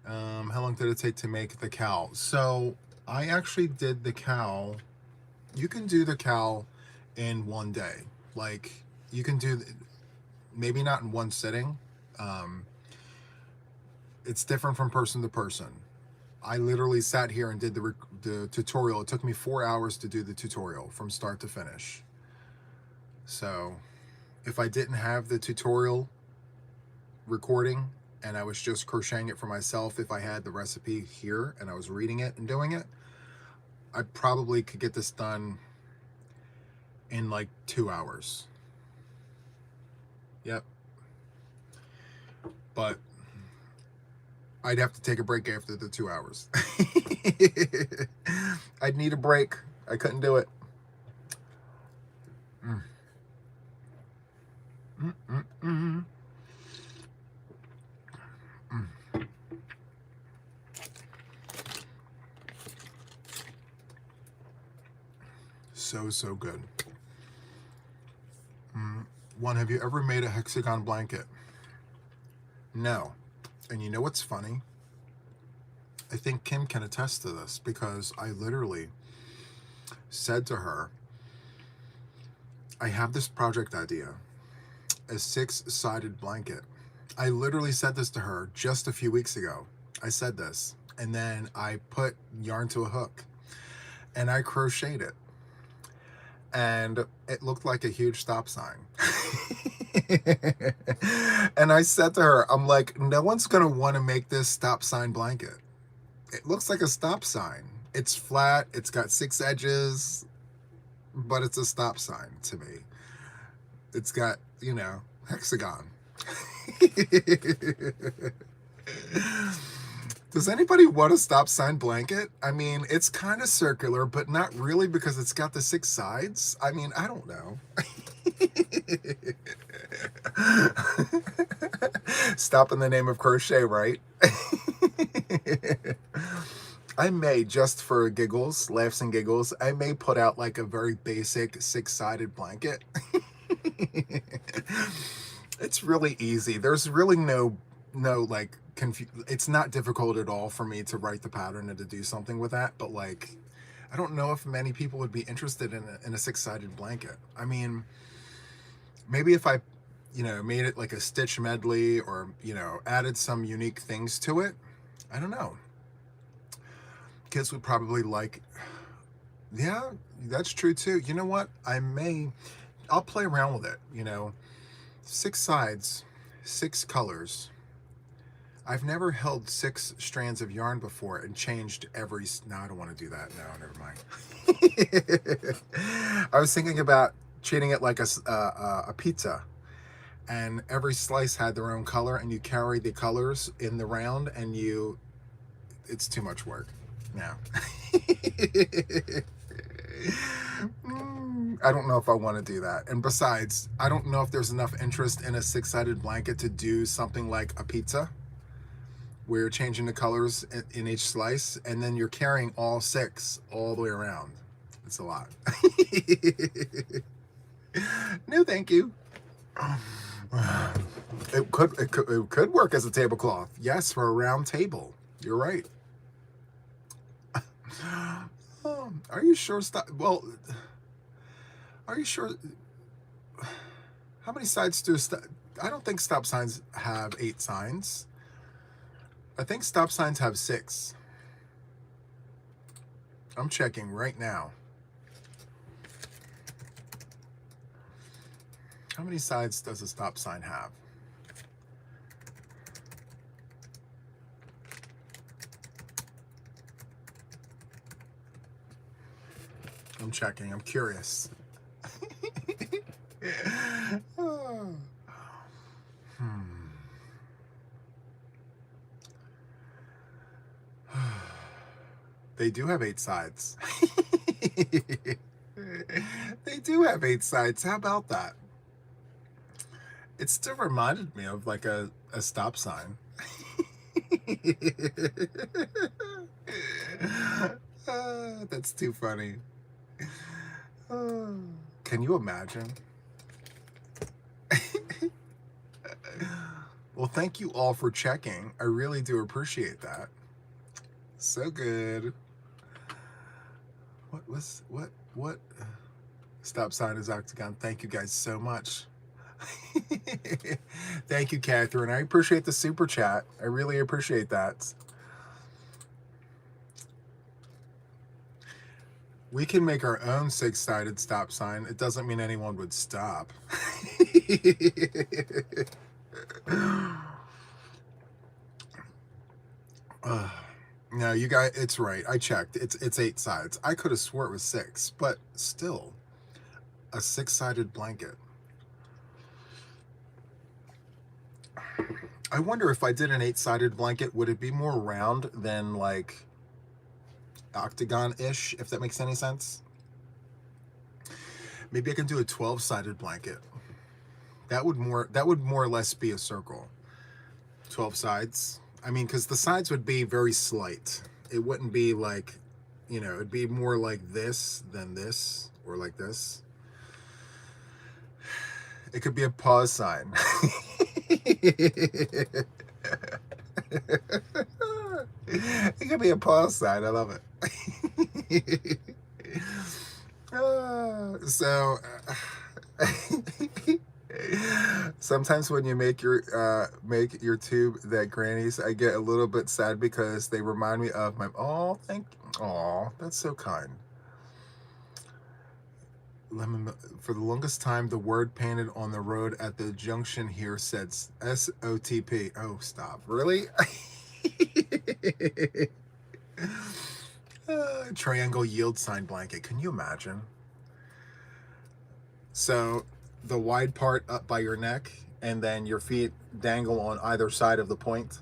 How long did it take to make the cowl? So I actually did the cowl. You can do the cowl in one day. Like you can do, maybe not in one sitting. It's different from person to person. I literally sat here and did the tutorial. It took me 4 hours to do the tutorial from start to finish. So if I didn't have the tutorial recording and I was just crocheting it for myself, if I had the recipe here and I was reading it and doing it, I probably could get this done in like 2 hours. Yep. But I'd have to take a break after the 2 hours. I'd need a break. I couldn't do it. Mm. Mm, mm, mm. Mm. So good. Juan, have you ever made a hexagon blanket? No. And you know what's funny? I think Kim can attest to this, because I literally said to her, I have this project idea, a 6-sided blanket. I literally said this to her just a few weeks ago. I said this, and then I put yarn to a hook and I crocheted it, and it looked like a huge stop sign. And I said to her, I'm like, no one's gonna want to make this stop sign blanket. It looks like a stop sign. It's flat, it's got 6 edges, but it's a stop sign to me. It's got, you know, hexagon. Does anybody want a stop sign blanket? I mean, it's kind of circular, but not really, because it's got the 6 sides. I mean, I don't know. Stop in the name of crochet, right? I may, just for giggles, laughs and giggles, I may put out like a very basic 6-sided blanket. It's really easy. There's really no like it's not difficult at all for me to write the pattern and to do something with that, but like I don't know if many people would be interested in a 6-sided blanket. I mean, maybe if I, you know, made it like a stitch medley, or, you know, added some unique things to it, I don't know. Kids would probably like, yeah, that's true too. You know what? I'll play around with it, you know. 6 sides, 6 colors. I've never held 6 strands of yarn before and changed every, no, I don't want to do that. No, never mind. I was thinking about treating it like a pizza, and every slice had their own color, and you carry the colors in the round, and it's too much work. Yeah. I don't know if I want to do that. And besides, I don't know if there's enough interest in a 6-sided blanket to do something like a pizza, where you're changing the colors in each slice, and then you're carrying all 6 all the way around. It's a lot. No, thank you. It could work as a tablecloth. Yes, for a round table. You're right. Are you sure? Well, are you sure? How many sides do I don't think stop signs have 8 signs. I think stop signs have 6. I'm checking right now. How many sides does a stop sign have? I'm checking. I'm curious. Oh. They do have 8 sides. They do have 8 sides. How about that? It still reminded me of like a stop sign. That's too funny. Can you imagine? Well, thank you all for checking. I really do appreciate that. So good. What stop sign is octagon? Thank you guys so much. Thank you, Catherine. I appreciate the super chat. I really appreciate that. We can make our own 6-sided stop sign. It doesn't mean anyone would stop. No, you guys, it's right. I checked. It's 8 sides. I could have swore it was 6, but still, a 6-sided blanket. I wonder if I did an 8-sided blanket, would it be more round than like octagon-ish, if that makes any sense? Maybe I can do a 12-sided blanket. That would more or less be a circle. 12 sides. I mean, because the sides would be very slight. It wouldn't be like, you know, it'd be more like this than this, or like this. It could be a pause sign. It could be a pause sign. I love it. So sometimes when you make your tube that grannies, I get a little bit sad because they remind me of my, oh, thank you. Oh, that's so kind. Lemon, for the longest time, the word painted on the road at the junction here said SOTP. Oh, stop. Really? Triangle yield sign blanket. Can you imagine? So the wide part up by your neck, and then your feet dangle on either side of the point.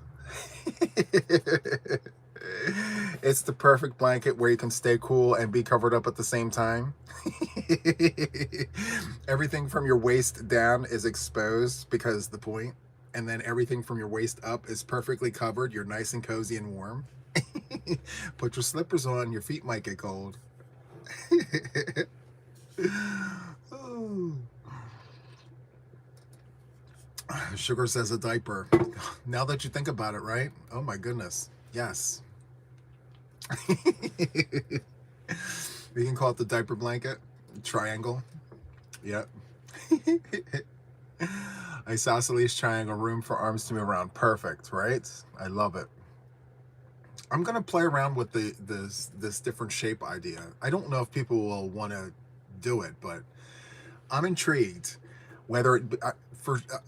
It's the perfect blanket where you can stay cool and be covered up at the same time. Everything from your waist down is exposed because the point, and then everything from your waist up is perfectly covered. You're nice and cozy and warm. Put your slippers on, your feet might get cold. Sugar says a diaper. Now that you think about it, right? Oh my goodness. Yes. We can call it the diaper blanket. Triangle. Yep. Isosceles triangle, room for arms to move around. Perfect, right? I love it. I'm gonna play around with this different shape idea. I don't know if people will want to do it, but I'm intrigued. Whether it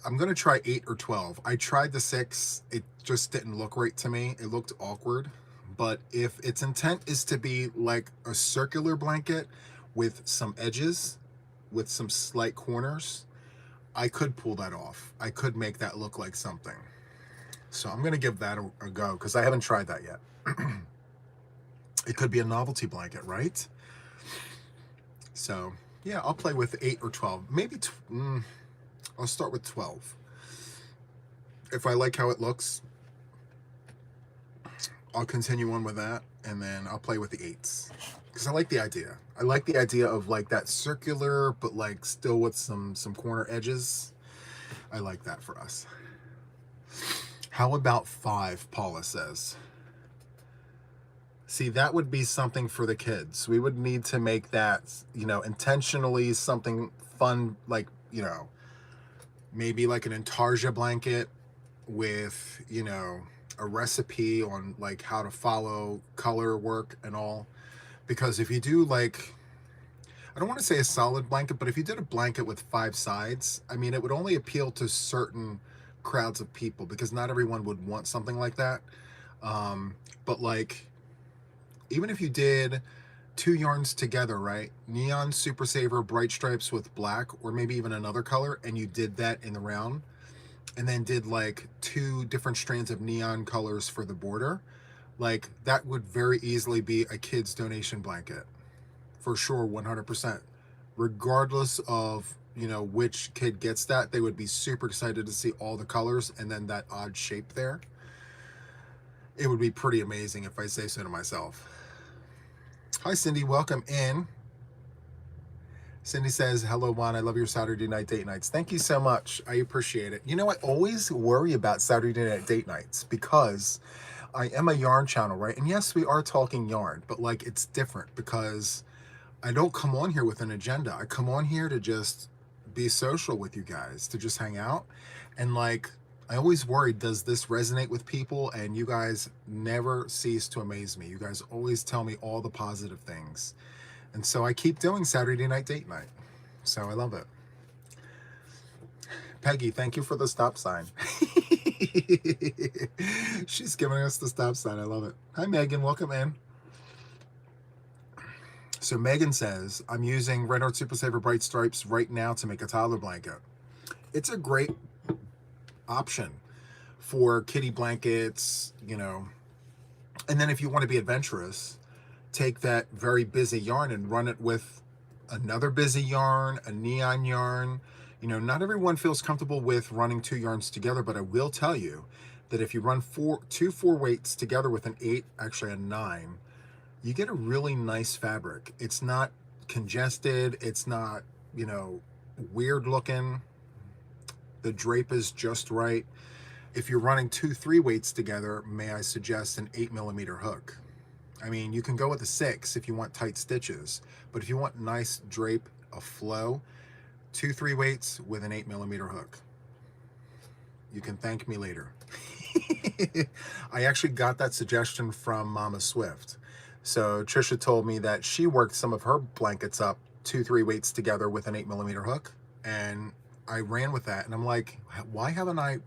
I'm gonna try 8 or 12. I tried the 6. It just didn't look right to me. It looked awkward. But if its intent is to be like a circular blanket with some edges, with some slight corners, I could pull that off. I could make that look like something. So I'm gonna give that a go because I haven't tried that yet. It could be a novelty blanket, right? So yeah, I'll play with 8 or 12. Maybe I'll start with 12. If I like how it looks, I'll continue on with that, and then I'll play with the 8s because I like the idea. I like the idea of like that circular, but like still with some corner edges. I like that for us. How about 5? Paula says. See, that would be something for the kids. We would need to make that, you know, intentionally something fun, like, you know, maybe like an intarsia blanket with, you know, a recipe on like how to follow color work and all. Because if you do like, I don't want to say a solid blanket, but if you did a blanket with 5 sides, I mean, it would only appeal to certain crowds of people because not everyone would want something like that. But like, even if you did 2 yarns together, right? Neon Super Saver bright stripes with black, or maybe even another color, and you did that in the round, and then did like 2 different strands of neon colors for the border, like that would very easily be a kid's donation blanket. For sure, 100%. Regardless of, you know, which kid gets that, they would be super excited to see all the colors and then that odd shape there. It would be pretty amazing if I say so to myself. Hi, Cindy. Welcome in. Cindy says, hello, Juan. I love your Saturday night date nights. Thank you so much. I appreciate it. You know, I always worry about Saturday night date nights because I am a yarn channel, right? And yes, we are talking yarn, but like it's different because I don't come on here with an agenda. I come on here to just be social with you guys, to just hang out. And like, I always worry, does this resonate with people? And you guys never cease to amaze me. You guys always tell me all the positive things And so I keep doing Saturday night date night. So I love it. Peggy, thank you for the stop sign. She's giving us the stop sign. I love it. Hi, Megan. Welcome in. So Megan says, I'm using Red Heart Super Saver Bright Stripes right now to make a toddler blanket. It's a great option for kitty blankets, you know. And then if you want to be adventurous, take that very busy yarn and run it with another busy yarn, a neon yarn. You know, not everyone feels comfortable with running 2 yarns together, but I will tell you that if you run 2 4-weights together with an 8, actually a 9, you get a really nice fabric. It's not congested. It's not, you know, weird looking. The drape is just right. If you're running 2 3-weights together, may I suggest an 8mm hook. I mean, you can go with a 6 if you want tight stitches, but if you want nice drape, a flow, 2 3-weights with an 8mm hook. You can thank me later. I actually got that suggestion from Mama Swift. So Trisha told me that she worked some of her blankets up 2 3-weights together with an 8mm hook, and I ran with that. And I'm like, why haven't I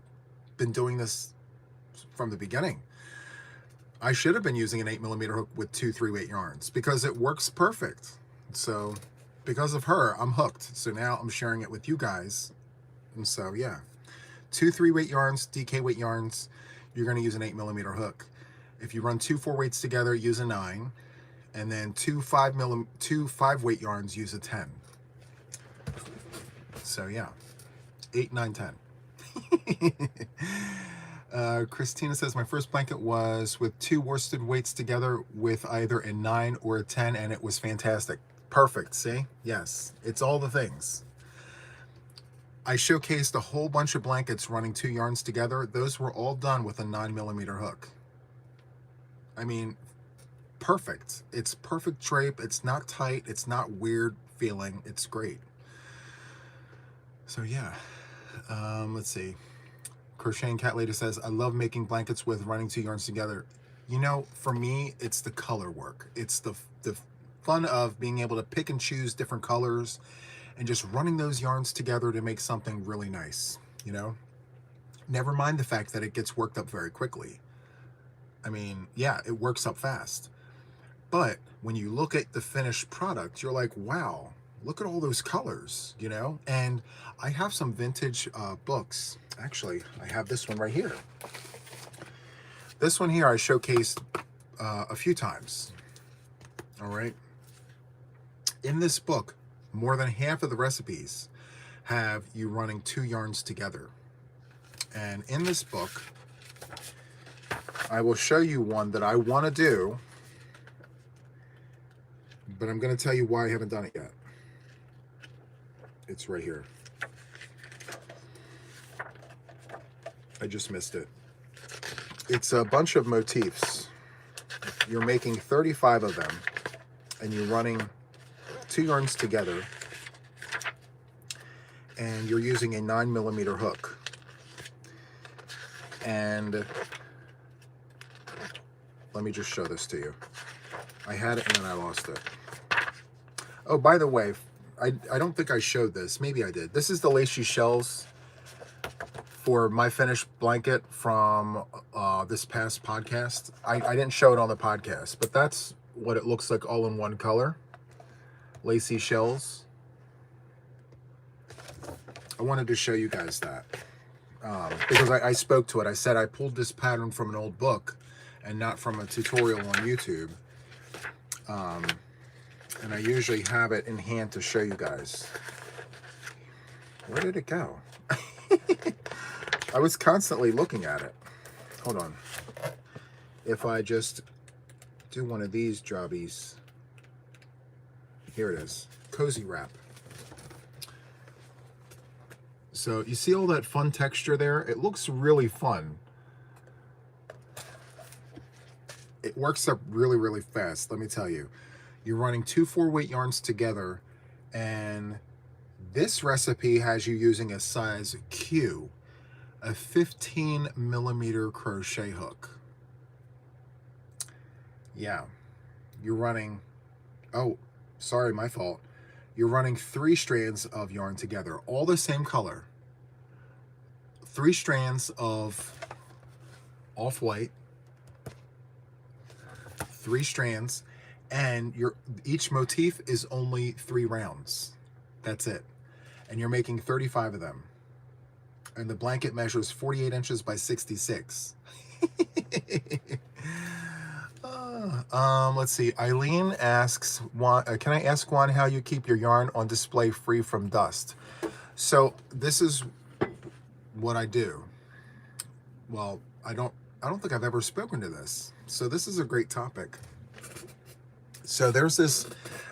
been doing this from the beginning? I should have been using an 8mm hook with 2 3-weight yarns because it works perfect. So because of her, I'm hooked. So now I'm sharing it with you guys. And so yeah, 2 3-weight yarns, DK weight yarns, you're going to use an 8mm hook. If you run 2 4-weights together, use a 9, and then 2 5-weight yarns, use a 10. So yeah, 8, 9, 10. Christina says, my first blanket was with 2 worsted weights together with either a 9 or a 10, and it was fantastic. Perfect, see? Yes, it's all the things. I showcased a whole bunch of blankets running 2 yarns together. Those were all done with a 9mm hook. I mean, perfect. It's perfect drape. It's not tight. It's not weird feeling. It's great. So yeah, let's see. Crocheting Cat Lady says, I love making blankets with running 2 yarns together. You know, for me, it's the color work. It's the fun of being able to pick and choose different colors and just running those yarns together to make something really nice, you know? Never mind the fact that it gets worked up very quickly. I mean, yeah, it works up fast. But when you look at the finished product, you're like, wow, look at all those colors, you know? And I have some vintage books. Actually, I have this one right here. This one here I showcased a few times. All right. In this book, more than half of the recipes have you running 2 yarns together. And in this book, I will show you one that I want to do, but I'm going to tell you why I haven't done it yet. It's right here. I just missed it. It's a bunch of motifs. You're making 35 of them, and you're running 2 yarns together, and you're using a 9mm hook. And let me just show this to you. I had it and then I lost it. Oh, by the way, I don't think I showed this. Maybe I did. This is the lacy shells for my finished blanket from this past podcast. I didn't show it on the podcast, but that's what it looks like all in one color. Lacy shells. I wanted to show you guys that because I spoke to it. I said I pulled this pattern from an old book and not from a tutorial on YouTube. And I usually have it in hand to show you guys. Where did it go? I was constantly looking at it. Hold on. If I just do one of these jobbies. Here it is. Cozy wrap. So you see all that fun texture there? It looks really fun. It works up really, really fast, let me tell you. You're running 2 4-weight yarns together, and this recipe has you using a size Q, a 15mm crochet hook. Yeah, you're running, oh, sorry, my fault. You're running 3 strands of yarn together, all the same color. 3 strands of off-white, 3 strands, and each motif is only 3 rounds. That's it. And you're making 35 of them. And the blanket measures 48 inches by 66. Let's see. Eileen asks, can I ask Juan how you keep your yarn on display free from dust? So this is what I do. Well, I don't think I've ever spoken to this. So this is a great topic. So there's this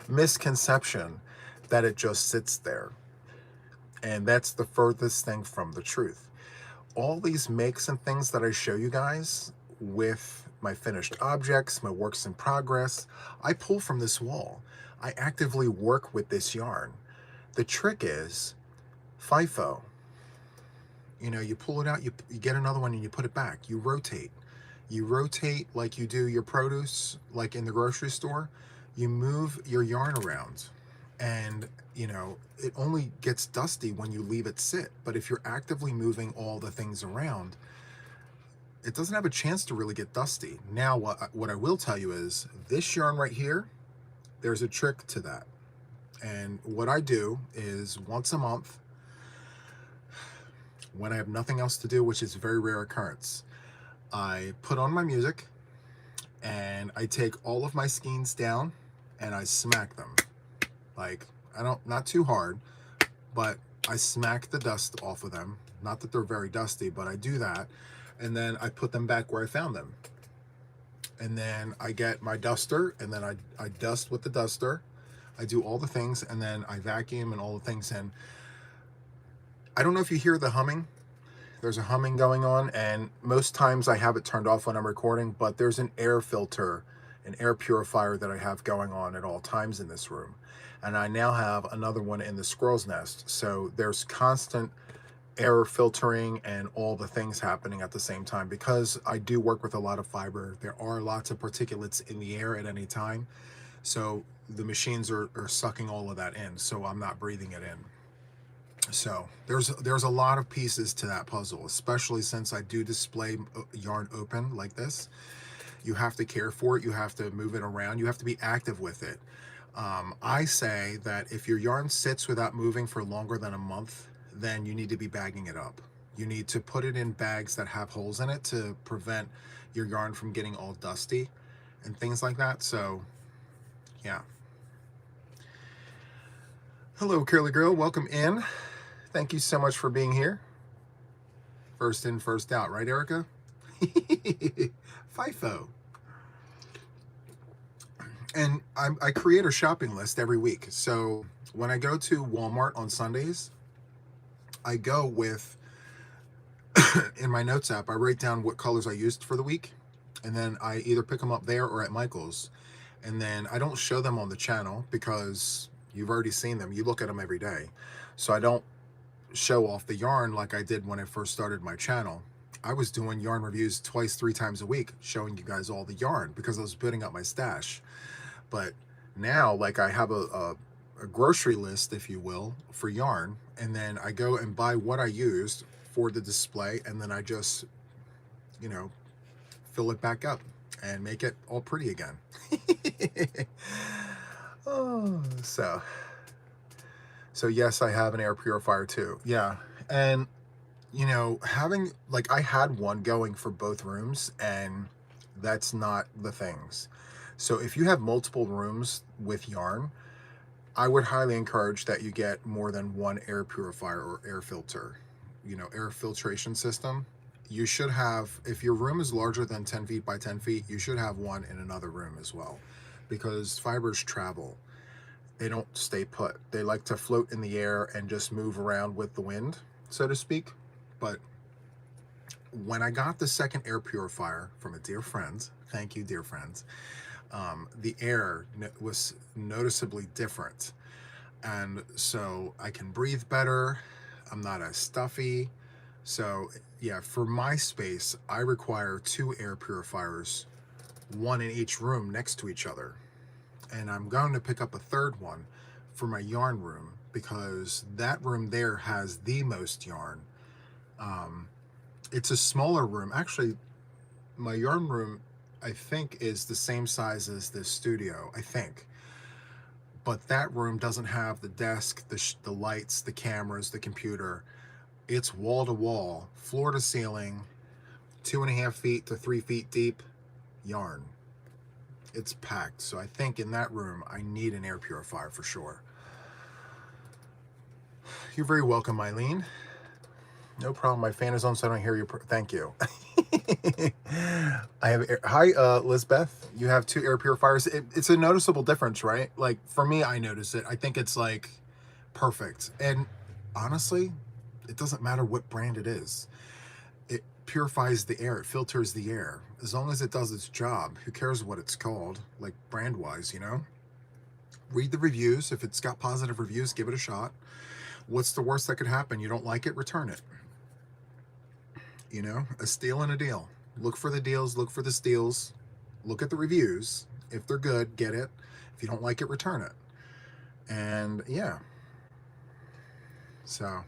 misconception that it just sits there. And that's the furthest thing from the truth. All these makes and things that I show you guys with my finished objects, my works in progress, I pull from this wall. I actively work with this yarn. The trick is FIFO. You know, you pull it out, you get another one and you put it back. You rotate. You rotate like you do your produce, like in the grocery store. You move your yarn around. And, you know, it only gets dusty when you leave it sit. But if you're actively moving all the things around, it doesn't have a chance to really get dusty. Now, what I will tell you is this yarn right here, there's a trick to that. And what I do is once a month, when I have nothing else to do, which is a very rare occurrence, I put on my music and I take all of my skeins down and I smack them. Like, not too hard, but I smack the dust off of them. Not that they're very dusty, but I do that. And then I put them back where I found them. And then I get my duster and then I dust with the duster. I do all the things and then I vacuum and all the things. And I don't know if you hear the humming. There's a humming going on, and most times I have it turned off when I'm recording, but there's an air filter, an air purifier that I have going on at all times in this room. And I now have another one in the squirrel's nest. So there's constant air filtering and all the things happening at the same time. Because I do work with a lot of fiber, there are lots of particulates in the air at any time. So the machines are sucking all of that in, so I'm not breathing it in. So there's a lot of pieces to that puzzle, especially since I do display yarn open like this. You have to care for it. You have to move it around. You have to be active with it. I say that if your yarn sits without moving for longer than a month, then you need to be bagging it up. You need to put it in bags that have holes in it to prevent your yarn from getting all dusty and things like that. So, yeah. Hello, Curly Girl. Welcome in. Thank you so much for being here. First in, first out, right, Erica? FIFO. And I create a shopping list every week. So when I go to Walmart on Sundays, I go with, in my notes app, I write down what colors I used for the week. And then I either pick them up there or at Michael's. And then I don't show them on the channel because you've already seen them. You look at them every day. So I don't show off the yarn like I did when I first started my channel. I was doing yarn reviews 2-3 times a week, showing you guys all the yarn because I was building up my stash. But now, like, I have a grocery list, if you will, for yarn, and then I go and buy what I used for the display, and then I just, you know, fill it back up and make it all pretty again. Oh, so yes, I have an air purifier too. Yeah. And, you know, having, like, I had one going for both rooms, and that's not the things. So if you have multiple rooms with yarn, I would highly encourage that you get more than one air purifier or air filter, you know, air filtration system. You should have, if your room is larger than 10 feet by 10 feet, you should have one in another room as well, because fibers travel. They don't stay put. They like to float in the air and just move around with the wind, so to speak. But when I got the second air purifier from a dear friend, thank you, dear friends, the air was noticeably different. And so I can breathe better. I'm not as stuffy. So yeah, for my space, I require 2 air purifiers, one in each room next to each other. and I'm going to pick up a third one for my yarn room, because that room there has the most yarn. It's a smaller room. Actually, my yarn room, I think, is the same size as this studio, I think. But that room doesn't have the desk, the lights, the cameras, the computer. It's wall to wall, floor to ceiling, 2.5 feet to 3 feet deep yarn. It's packed. So I think in that room, I need an air purifier for sure. You're very welcome, Eileen. No problem. My fan is on, so I don't hear you. Thank you. I have hi, Lisbeth. You have 2 air purifiers. It's a noticeable difference, right? Like for me, I notice it. I think it's like perfect. And honestly, it doesn't matter what brand it is. It purifies the air. It filters the air. As long as it does its job, who cares what it's called? Like brand-wise, you know. Read the reviews. If it's got positive reviews, give it a shot. What's the worst that could happen? You don't like it, return it. You know, a steal and a deal. Look for the deals, look for the steals, look at the reviews. If they're good, get it. If you don't like it, return it. And yeah. So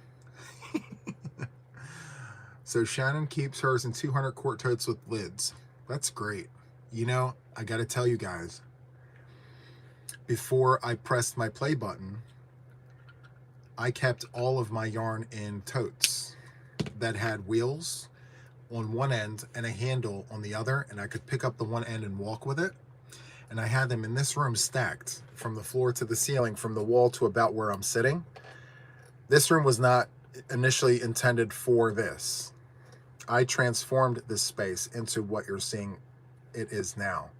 so Shannon keeps hers in 200 quart totes with lids. That's great. You know, I got to tell you guys, before I pressed my play button, I kept all of my yarn in totes that had wheels on one end and a handle on the other, and I could pick up the one end and walk with it. And I had them in this room stacked from the floor to the ceiling, from the wall to about where I'm sitting. This room was not initially intended for this. I transformed this space into what you're seeing it is now.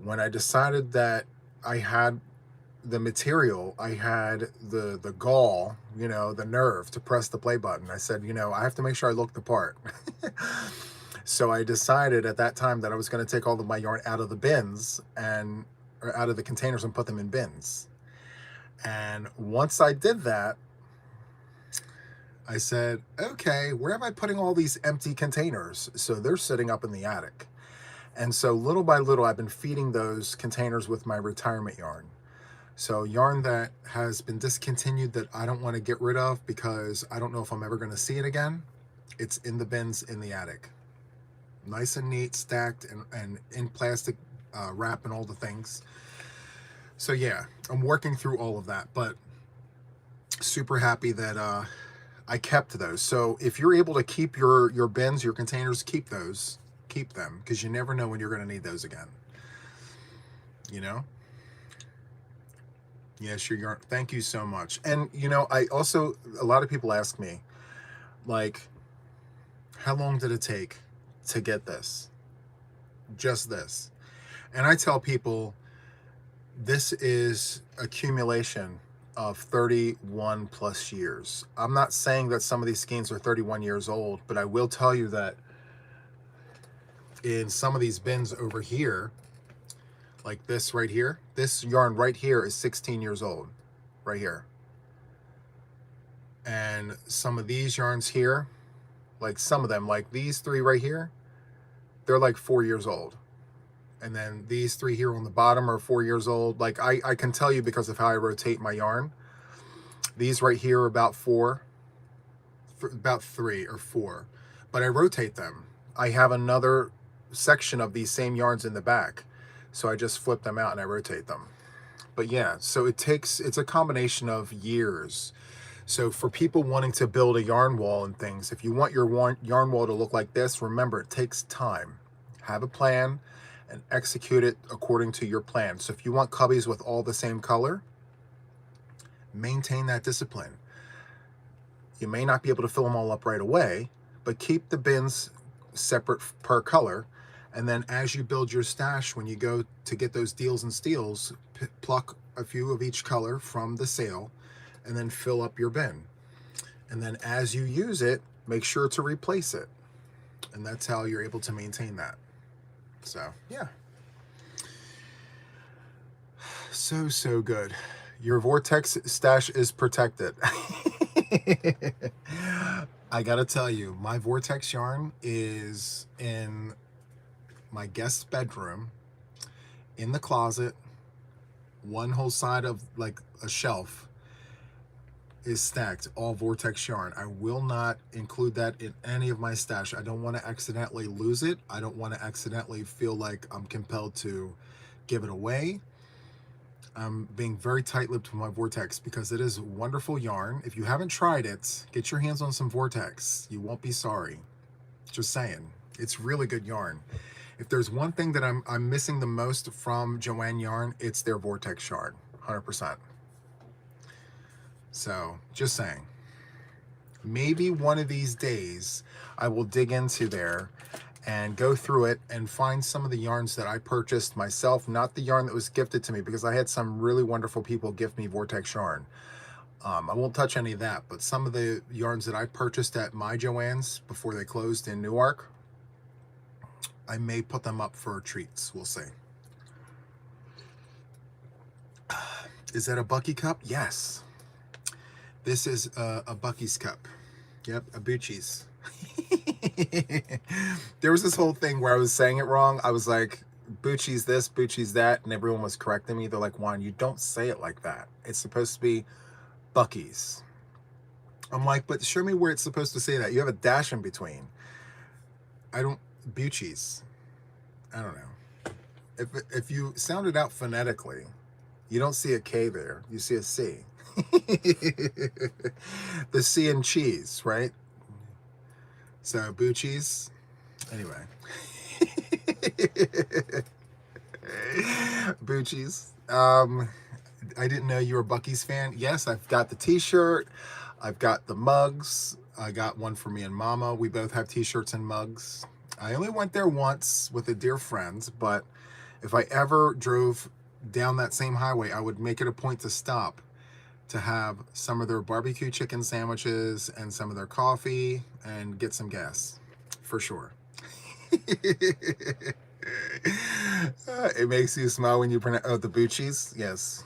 When I decided that I had the material, I had the gall, you know, the nerve to press the play button, I said, you know, I have to make sure I look the part. So I decided at that time that I was going to take all of my yarn out of the bins or out of the containers and put them in bins. And once I did that, I said, okay, where am I putting all these empty containers? So they're sitting up in the attic. And so little by little, I've been feeding those containers with my retirement yarn. So yarn that has been discontinued that I don't want to get rid of because I don't know if I'm ever going to see it again. It's in the bins in the attic. Nice and neat, stacked and in plastic wrap and all the things. So yeah, I'm working through all of that, but super happy that I kept those. So if you're able to keep your bins, your containers, keep those. Keep them, because you never know when you're going to need those again. You know? Yes, your yarn. Thank you so much. And, you know, I also, a lot of people ask me, like, how long did it take to get this? Just this. And I tell people, this is accumulation of 31 plus years. I'm not saying that some of these skeins are 31 years old, but I will tell you that in some of these bins over here, like this right here, this yarn right here is 16 years old, right here. And some of these yarns here, like some of them, like these 3 right here, they're like 4 years old. And then these 3 here on the bottom are 4 years old. Like I can tell you because of how I rotate my yarn. These right here are about 3 or 4, but I rotate them. I have another section of these same yarns in the back, so I just flip them out and I rotate them. But yeah, so it's a combination of years. So for people wanting to build a yarn wall and things, if you want your yarn wall to look like this, remember it takes time. Have a plan and execute it according to your plan. So if you want cubbies with all the same color, maintain that discipline. You may not be able to fill them all up right away, but keep the bins separate per color. And then as you build your stash, when you go to get those deals and steals, pluck a few of each color from the sale and then fill up your bin. And then as you use it, make sure to replace it. And that's how you're able to maintain that. So, yeah. So good. Your vortex stash is protected. I gotta tell you, my vortex yarn is in my guest bedroom, in the closet, One whole side of like a shelf is stacked all vortex yarn. I will not include that in any of my stash. I don't want to accidentally lose it. I don't want to accidentally feel like I'm compelled to give it away. I'm being very tight-lipped with my vortex because it is wonderful yarn. If you haven't tried it, get your hands on some vortex. You won't be sorry. Just saying. It's really good yarn. If there's one thing that I'm missing the most from Joann yarn, it's their vortex yarn, 100%. So, just saying. Maybe one of these days I will dig into there and go through it and find some of the yarns that I purchased myself, not the yarn that was gifted to me, because I had some really wonderful people gift me vortex yarn. I won't touch any of that, but some of the yarns that I purchased at my Joann's before they closed in Newark, I may put them up for treats. We'll see. Is that a Bucky cup? Yes. This is a Bucky's cup. Yep, a Bucci's. There was this whole thing where I was saying it wrong. I was like, Bucci's this, Bucci's that, and everyone was correcting me. They're like, Juan, you don't say it like that. It's supposed to be Bucky's. I'm like, but show me where it's supposed to say that. You have a dash in between. Bucci's. I don't know. If you sound it out phonetically, you don't see a K there. You see a C. The C in cheese, right? So Bucci's. Anyway. Bucci's. I didn't know you were a Bucky's fan. Yes, I've got the t-shirt. I've got the mugs. I got one for me and Mama. We both have t-shirts and mugs. I only went there once with a dear friend, but if I ever drove down that same highway, I would make it a point to stop to have some of their barbecue chicken sandwiches and some of their coffee and get some gas, for sure. It makes you smile when you pronounce, oh, the Bucci's? Yes.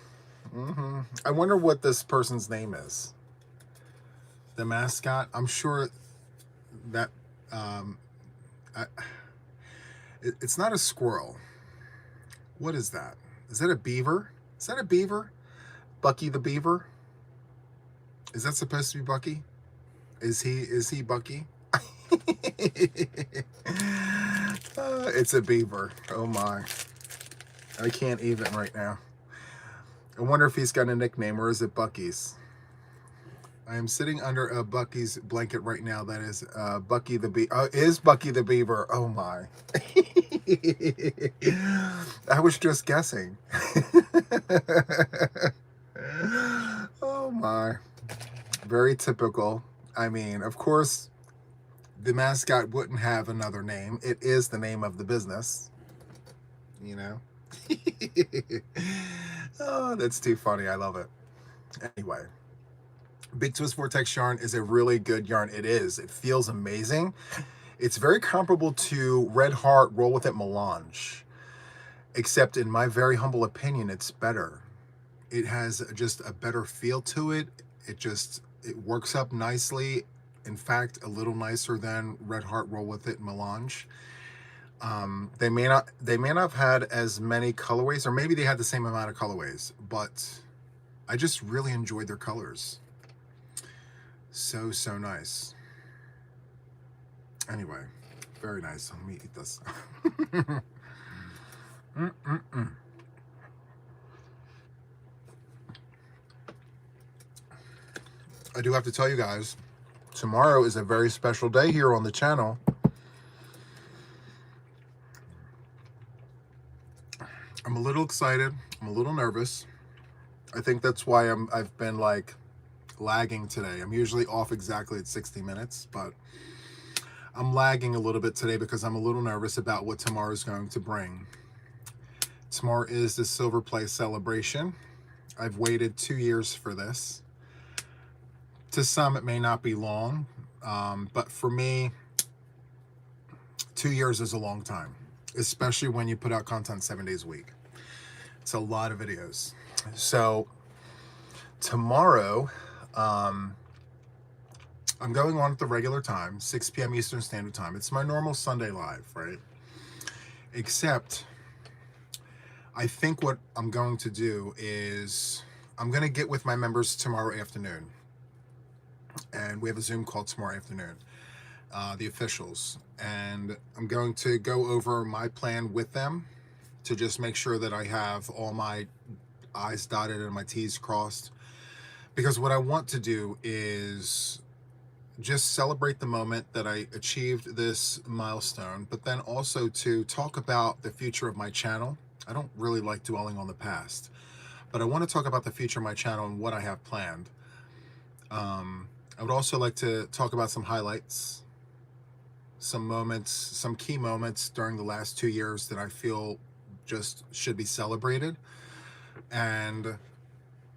I wonder what this person's name is. The mascot? I'm sure that, it's not a squirrel. What is that? Is that a beaver? Is that a beaver? Bucky the beaver? Is that supposed to be Bucky? Is he Bucky? It's a beaver. Oh my. I can't even right now. I wonder if he's got a nickname, or is it Bucky's? I am sitting under a Bucky's blanket right now. That is Bucky the Beaver. Is Bucky the Beaver? Oh my. I was just guessing. Oh my. Very typical. I mean, of course, the mascot wouldn't have another name. It is the name of the business, you know? Oh, that's too funny. I love it. Anyway, Big Twist Vortex yarn is a really good yarn. It is. It feels amazing. It's very comparable to Red Heart Roll With It Melange, except in my very humble opinion, it's better. It has just a better feel to it. It works up nicely. In fact, a little nicer than Red Heart Roll With It Melange. They may not have had as many colorways, or maybe they had the same amount of colorways, but I just really enjoyed their colors. So nice. Anyway, very nice. Let me eat this. I do have to tell you guys, tomorrow is a very special day here on the channel. I'm a little excited. I'm a little nervous. I think that's why I've been like lagging today. I'm usually off exactly at 60 minutes, but I'm lagging a little bit today because I'm a little nervous about what tomorrow is going to bring. Tomorrow is the Silver Play celebration. I've waited 2 years for this. To some, it may not be long, but for me, 2 years is a long time, especially when you put out content 7 days a week. It's a lot of videos. So tomorrow, I'm going on at the regular time, 6 p.m. Eastern Standard Time. It's my normal Sunday live, right? Except I think what I'm going to do is I'm going to get with my members tomorrow afternoon, and we have a Zoom call tomorrow afternoon, the officials, and I'm going to go over my plan with them to just make sure that I have all my I's dotted and my T's crossed. Because what I want to do is just celebrate the moment that I achieved this milestone, but then also to talk about the future of my channel. I don't really like dwelling on the past, but I want to talk about the future of my channel and what I have planned. I would also like to talk about some highlights, some moments, some key moments during the last 2 years that I feel just should be celebrated. And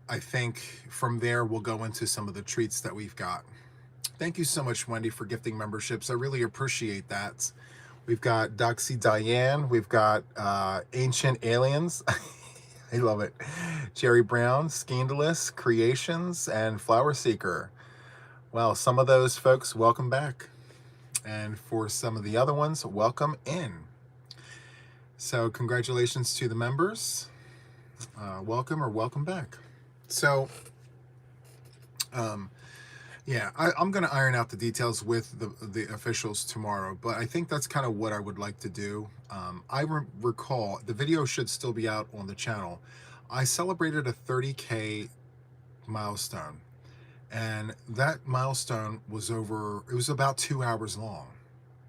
I think from there, we'll go into some of the treats that we've got. Thank you so much, Wendy, for gifting memberships. I really appreciate that. We've got Doxy Diane. We've got Ancient Aliens. I love it. Jerry Brown, Scandalous, Creations, and Flower Seeker. Well, some of those folks, welcome back. And for some of the other ones, welcome in. So congratulations to the members. Welcome or welcome back. So, yeah, I'm going to iron out the details with the officials tomorrow, but I think that's kind of what I would like to do. I recall, the video should still be out on the channel. I celebrated a 30K milestone, and that milestone was it was about 2 hours long.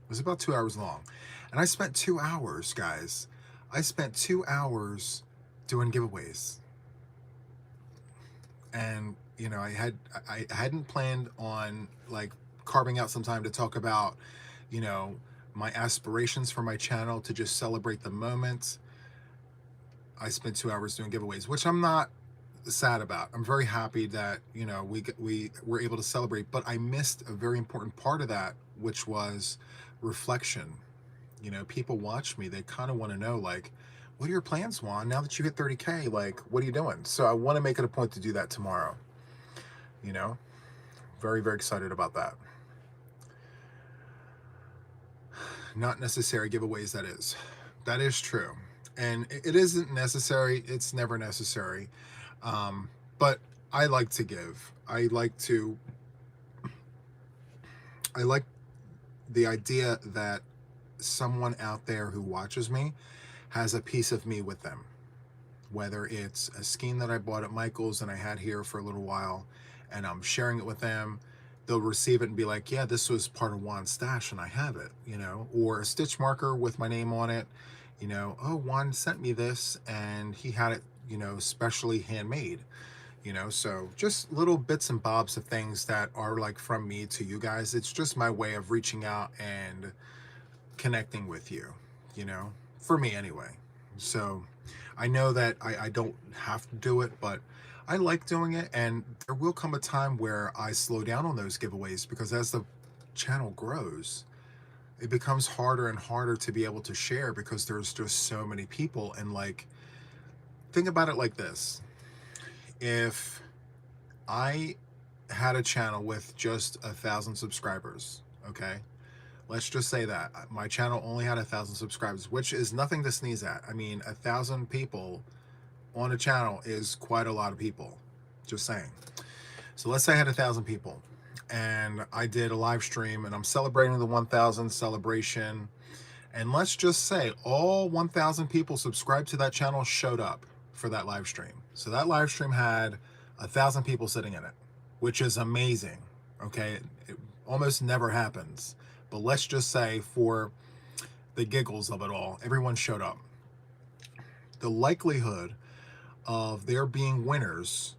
It was about 2 hours long. And I spent 2 hours, guys. I spent 2 hours doing giveaways. And you know, I hadn't planned on like carving out some time to talk about, you know, my aspirations for my channel, to just celebrate the moment. I spent 2 hours doing giveaways, which I'm not sad about. I'm very happy that, you know, we were able to celebrate, but I missed a very important part of that, which was reflection. You know, people watch me, they kind of want to know, like, what are your plans, Juan? Now that you hit 30K, like, what are you doing? So I want to make it a point to do that tomorrow. You know, very, very excited about that. Not necessary giveaways, that is. That is true. And it isn't necessary. It's never necessary. But I like to give. I like the idea that someone out there who watches me has a piece of me with them. Whether it's a skein that I bought at Michael's and I had here for a little while, and I'm sharing it with them, they'll receive it and be like, yeah, this was part of Juan's stash and I have it, you know, or a stitch marker with my name on it, you know, oh, Juan sent me this and he had it, you know, specially handmade, you know. So just little bits and bobs of things that are like from me to you guys. It's just my way of reaching out and connecting with you, you know, for me anyway. So I know that I don't have to do it, but I like doing it, and there will come a time where I slow down on those giveaways, because as the channel grows, it becomes harder and harder to be able to share, because there's just so many people. And like, think about it like this. If I had a channel with just 1,000 subscribers, okay? Let's just say that my channel only had 1,000 subscribers, which is nothing to sneeze at. I mean, 1,000 people on a channel is quite a lot of people, just saying. So let's say I had 1,000 people and I did a live stream and I'm celebrating the 1,000 celebration. And let's just say all 1,000 people subscribed to that channel showed up for that live stream. So that live stream had 1,000 people sitting in it, which is amazing. Okay. It almost never happens. But let's just say, for the giggles of it all, everyone showed up. The likelihood of there being winners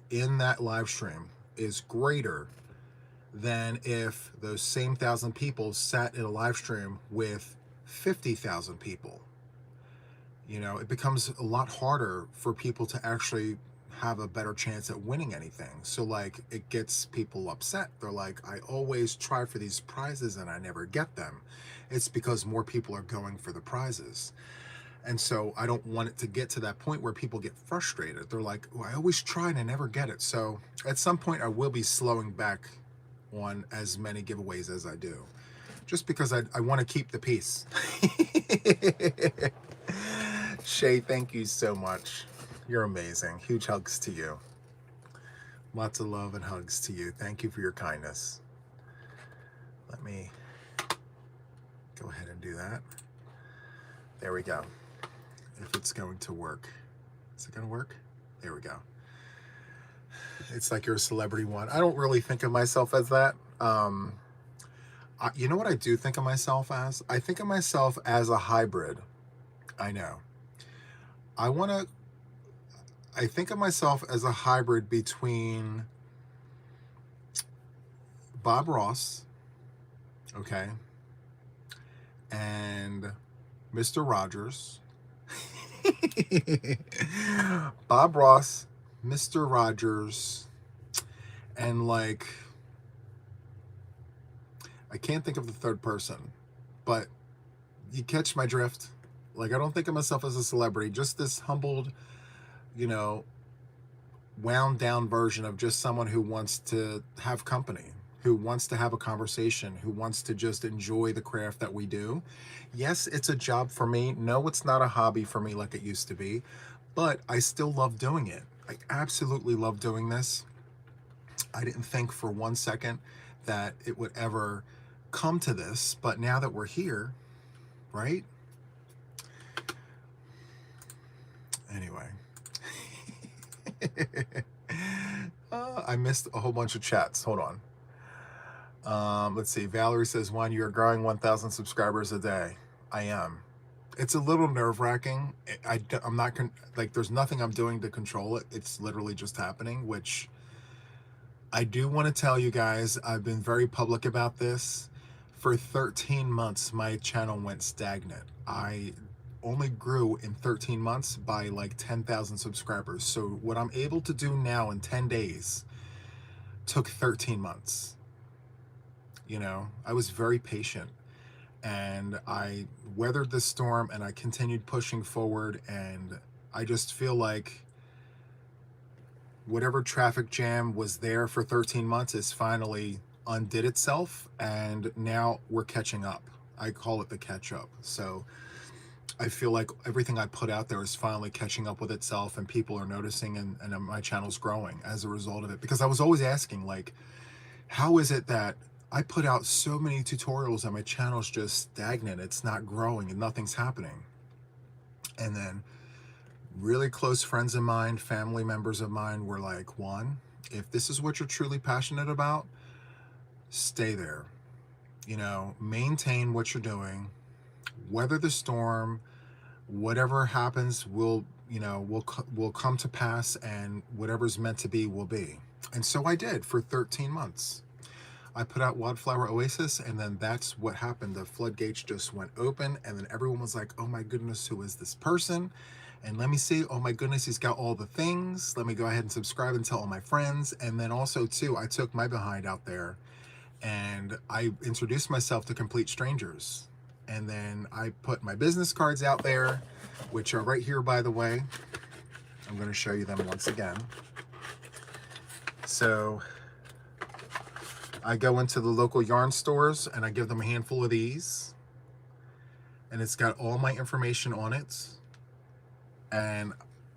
in that live stream is greater than if those same 1,000 people sat in a live stream with 50,000 people. You know, it becomes a lot harder for people to actually have a better chance at winning anything. So like, it gets people upset. They're like, I always try for these prizes and I never get them. It's because more people are going for the prizes. And so I don't want it to get to that point where people get frustrated. They're like, oh, I always try and I never get it. So at some point I will be slowing back on as many giveaways as I do, just because I want to keep the peace. Shay, thank you so much. You're amazing. Huge hugs to you. Lots of love and hugs to you. Thank you for your kindness. Let me go ahead and do that. There we go. If it's going to work. Is it going to work? There we go. It's like you're a celebrity one. I don't really think of myself as that. You know what I do think of myself as? I think of myself as a hybrid. I know. I think of myself as a hybrid between Bob Ross, okay, and Mr. Rogers. Bob Ross, Mr. Rogers, and like, I can't think of the third person, but you catch my drift. Like, I don't think of myself as a celebrity, just this humbled, you know, wound down version of just someone who wants to have company, who wants to have a conversation, who wants to just enjoy the craft that we do. Yes, it's a job for me. No, it's not a hobby for me like it used to be, but I still love doing it. I absolutely love doing this. I didn't think for 1 second that it would ever come to this, but now that we're here, right? Anyway. I missed a whole bunch of chats. Hold on. Let's see. Valerie says, Juan, you're growing 1,000 subscribers a day. I am. It's a little nerve-wracking. I'm not, like, there's nothing I'm doing to control it. It's literally just happening, which I do want to tell you guys, I've been very public about this. For 13 months, my channel went stagnant. I only grew in 13 months by like 10,000 subscribers. So what I'm able to do now in 10 days took 13 months. You know, I was very patient and I weathered the storm and I continued pushing forward, and I just feel like whatever traffic jam was there for 13 months is finally undid itself, and now we're catching up. I call it the catch up. So I feel like everything I put out there is finally catching up with itself, and people are noticing, and my channel's growing as a result of it. Because I was always asking, like, how is it that I put out so many tutorials and my channel's just stagnant? It's not growing and nothing's happening. And then really close friends of mine, family members of mine were like, Juan, if this is what you're truly passionate about, stay there. You know, maintain what you're doing, weather the storm, whatever happens will come to pass, and whatever's meant to be will be. And so I did for 13 months. I put out Wildflower Oasis, and then that's what happened. The floodgates just went open, and then everyone was like, oh my goodness, who is this person? And let me see, oh my goodness, he's got all the things. Let me go ahead and subscribe and tell all my friends. And then also too, I took my behind out there and I introduced myself to complete strangers. And then I put my business cards out there, which are right here, by the way. I'm going to show you them once again. So I go into the local yarn stores and I give them a handful of these. And it's got all my information on it. And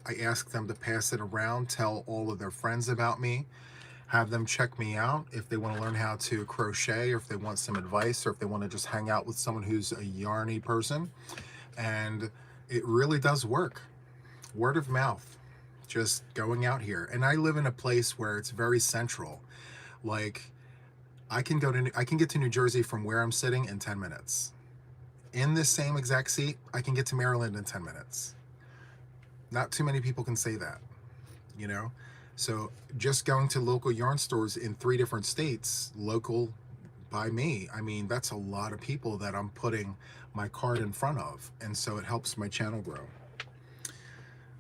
I ask them to pass it around, tell all of their friends about me, have them check me out if they want to learn how to crochet, or if they want some advice, or if they want to just hang out with someone who's a yarny person. And it really does work. Word of mouth, just going out here. And I live in a place where it's very central. Like, I can get to New Jersey from where I'm sitting in 10 minutes. In this same exact seat, I can get to Maryland in 10 minutes. Not too many people can say that, you know? So just going to local yarn stores in 3 different states, local by me, I mean, that's a lot of people that I'm putting my card in front of. And so it helps my channel grow.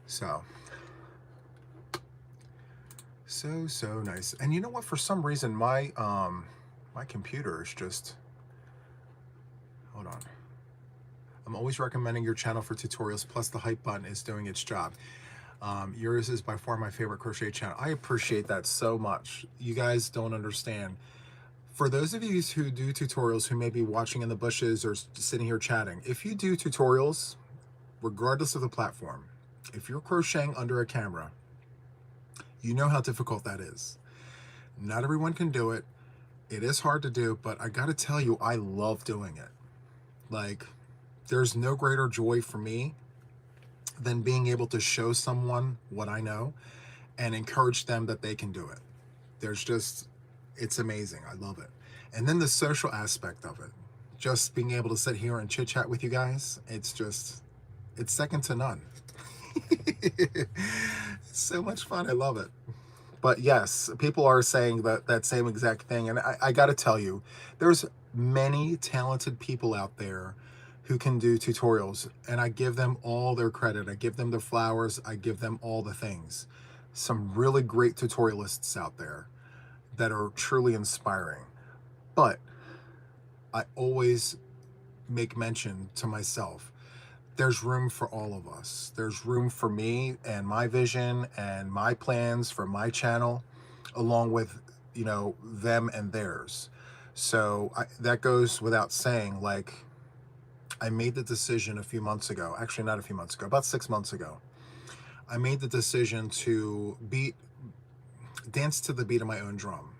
So nice. And you know what? For some reason, my computer is just, hold on. I'm always recommending your channel for tutorials, plus the hype button is doing its job. Yours is by far my favorite crochet channel. I appreciate that so much. You guys don't understand. For those of you who do tutorials, who may be watching in the bushes or sitting here chatting, if you do tutorials, regardless of the platform. If you're crocheting under a camera, you know how difficult that is. Not everyone can do it. It is hard to do, but I gotta tell you, I love doing it. Like, there's no greater joy for me than being able to show someone what I know and encourage them that they can do it. There's just, it's amazing. I love it. And then the social aspect of it, just being able to sit here and chit chat with you guys, it's second to none. It's so much fun. I love it. But yes, people are saying that same exact thing. And I got to tell you, there's many talented people out there who can do tutorials, and I give them all their credit. I give them the flowers. I give them all the things. Some really great tutorialists out there that are truly inspiring. But I always make mention to myself, there's room for all of us. There's room for me and my vision and my plans for my channel, along with, you know, them and theirs. So that goes without saying. Like, I made the decision a few months ago, actually not a few months ago, about 6 months ago. I made the decision to dance to the beat of my own drum,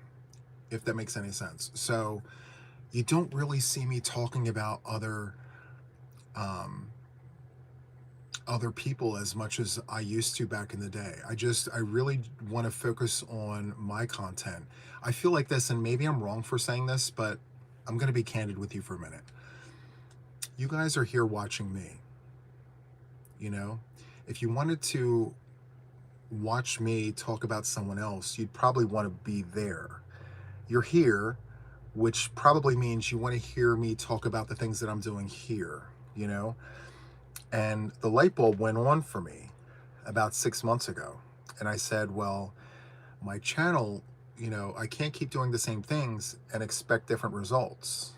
if that makes any sense. So you don't really see me talking about other people as much as I used to back in the day. I really want to focus on my content. I feel like this, and maybe I'm wrong for saying this, but I'm going to be candid with you for a minute. You guys are here watching me. You know, if you wanted to watch me talk about someone else, you'd probably want to be there. You're here, which probably means you want to hear me talk about the things that I'm doing here, you know? And the light bulb went on for me about 6 months ago. And I said, well, my channel, you know, I can't keep doing the same things and expect different results.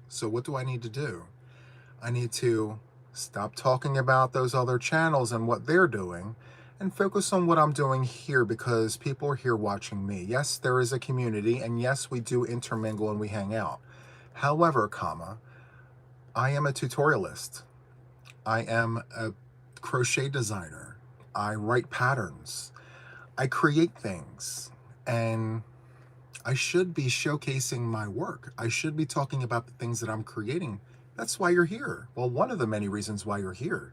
So what do I need to do? I need to stop talking about those other channels and what they're doing and focus on what I'm doing here, because people are here watching me. Yes, there is a community, and yes, we do intermingle and we hang out. However, I am a tutorialist. I am a crochet designer. I write patterns. I create things, and I should be showcasing my work. I should be talking about the things that I'm creating. That's why you're here. Well, one of the many reasons why you're here.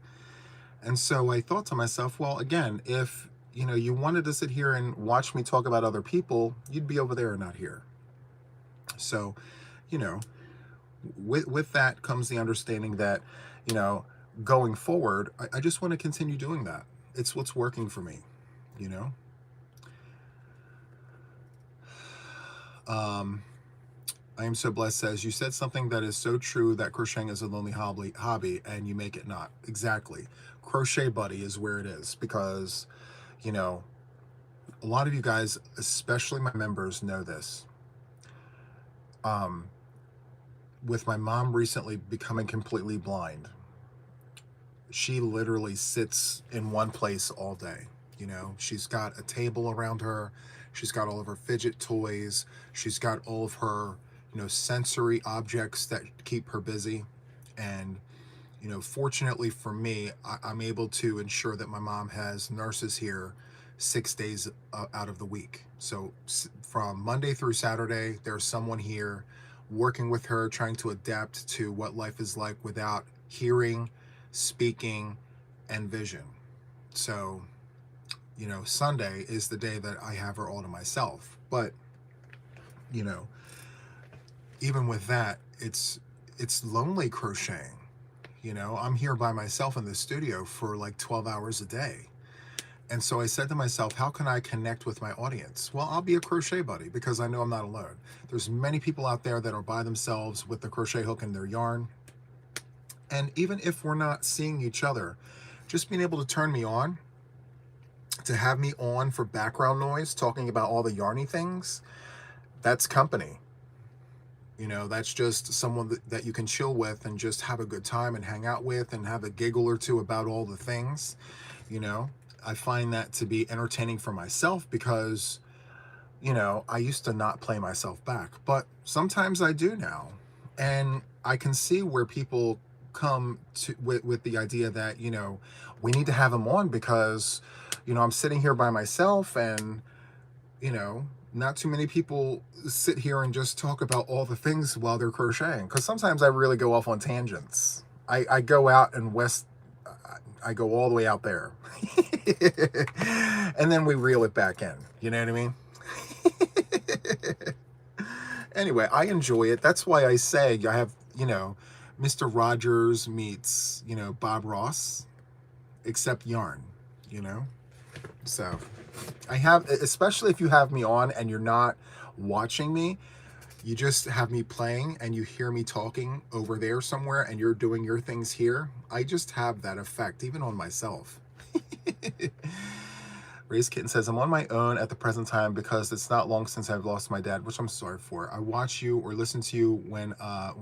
And so I thought to myself, well, again, if you wanted to sit here and watch me talk about other people, you'd be over there and not here. So, with that comes the understanding that, going forward, I just want to continue doing that. It's what's working for me, I am so blessed says, you said something that is so true, that crocheting is a lonely hobby and you make it not. Exactly. Crochet Buddy is where it is, because, a lot of you guys, especially my members, know this. With my mom recently becoming completely blind, she literally sits in one place all day. She's got a table around her. She's got all of her fidget toys. She's got all of her, sensory objects that keep her busy. And, fortunately for me, I'm able to ensure that my mom has nurses here 6 days out of the week. So from Monday through Saturday, there's someone here working with her, trying to adapt to what life is like without hearing, speaking, and vision. So, Sunday is the day that I have her all to myself. But, even with that, it's lonely crocheting. I'm here by myself in the studio for like 12 hours a day. And so I said to myself, how can I connect with my audience? Well, I'll be a crochet buddy, because I know I'm not alone. There's many people out there that are by themselves with the crochet hook and their yarn. And even if we're not seeing each other, just being able to turn me on, to have me on for background noise, talking about all the yarny things, that's company. That's just someone that you can chill with and just have a good time and hang out with and have a giggle or two about all the things. I find that to be entertaining for myself, because, I used to not play myself back, but sometimes I do now. And I can see where people come to with the idea that, you know, we need to have him on because, you know, I'm sitting here by myself and, you know, not too many people sit here and just talk about all the things while they're crocheting. Because sometimes I really go off on tangents. I go out and I go all the way out there. And then we reel it back in. You know what I mean? Anyway, I enjoy it. That's why I say I have, you know, Mr. Rogers meets, you know, Bob Ross, except yarn, you know? So I have, especially if you have me on and you're not watching me, you just have me playing and you hear me talking over there somewhere and you're doing your things here. I just have that effect, even on myself. Raised Kitten says, I'm on my own at the present time because it's not long since I've lost my dad, which I'm sorry for. I watch you or listen to you when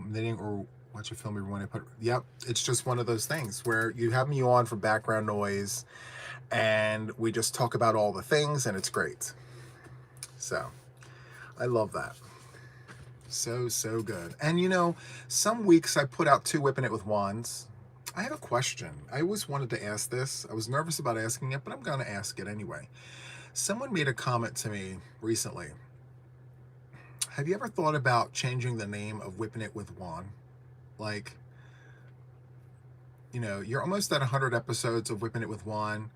knitting or watch a film every when I put, yep, it's just one of those things where you have me on for background noise and we just talk about all the things and it's great. So I love that. So good. And you know, some weeks I put out 2 Whipping It with Juans. I have a question. I always wanted to ask this. I was nervous about asking it, but I'm going to ask it anyway. Someone made a comment to me recently. Have you ever thought about changing the name of Whipping It with Juan? Like, you know, you're almost at 100 episodes of Whipping It with Juan.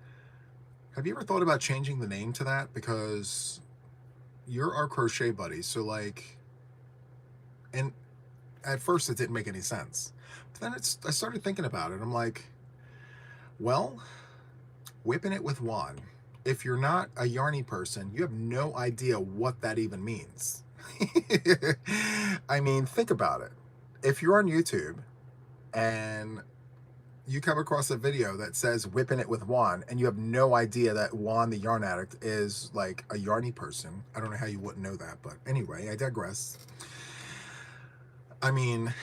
Have you ever thought about changing the name to that? Because you're our crochet buddy. So like, and at first it didn't make any sense. But then I started thinking about it. I'm like, well, Whipping It with Juan. If you're not a yarny person, you have no idea what that even means. I mean, think about it. If you're on YouTube and you come across a video that says Whipping It with Juan and you have no idea that Juan the Yarn Addict is like a yarny person, I don't know how you wouldn't know that, but anyway, I digress. I mean,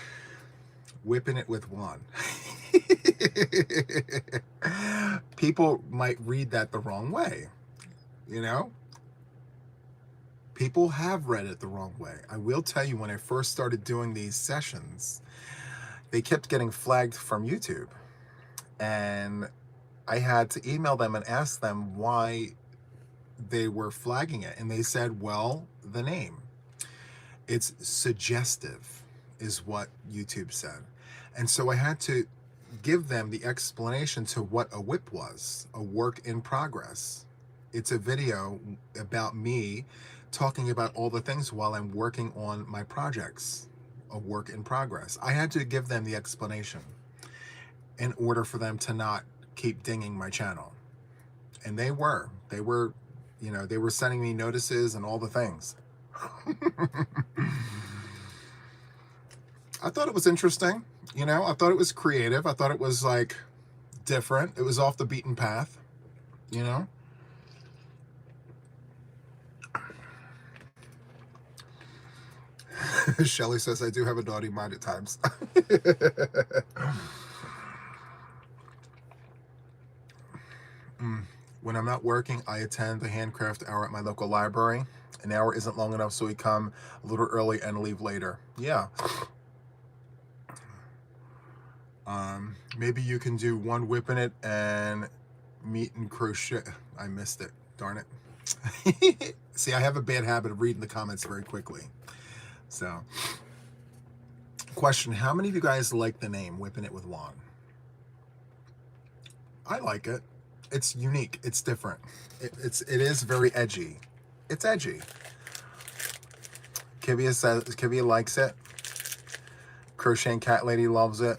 Whipping It with Juan. People might read that the wrong way, you know? People have read it the wrong way. I will tell you, when I first started doing these sessions, they kept getting flagged from YouTube. And I had to email them and ask them why they were flagging it. And they said, well, the name. It's suggestive, is what YouTube said. And so I had to give them the explanation to what a whip was, a work in progress. It's a video about me talking about all the things while I'm working on my projects, a work in progress. I had to give them the explanation in order for them to not keep dinging my channel. And they were, you know, they were sending me notices and all the things. I thought it was interesting, you know, I thought it was creative. I thought it was like different. It was off the beaten path, you know. Shelly says, I do have a naughty mind at times. When I'm not working, I attend the handcraft hour at my local library. An hour isn't long enough, so we come a little early and leave later. Yeah. Maybe you can do one Whipping It and meet and crochet. I missed it. Darn it. See, I have a bad habit of reading the comments very quickly. So, question, how many of you guys like the name Whipping It with Juan? I like it. It's unique. It's different. It is very edgy. It's edgy. Kivia says, Kivia likes it. Crocheting Cat Lady loves it.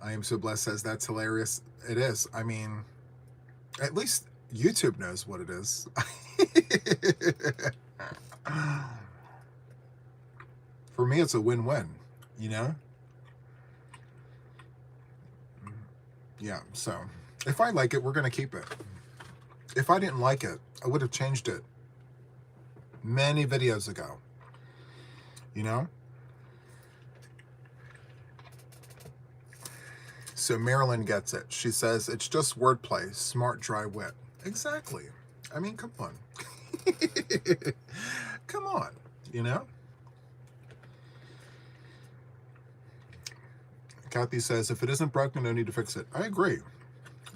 I am so blessed says, that's hilarious. It is. I mean, at least YouTube knows what it is. For me, it's a win-win, you know? Yeah, so if I like it, we're going to keep it. If I didn't like it, I would have changed it many videos ago, you know? So Marilyn gets it. She says, it's just wordplay, smart, dry wit. Exactly. I mean, come on. Come on, you know? Kathy says, if it isn't broken, no need to fix it. I agree.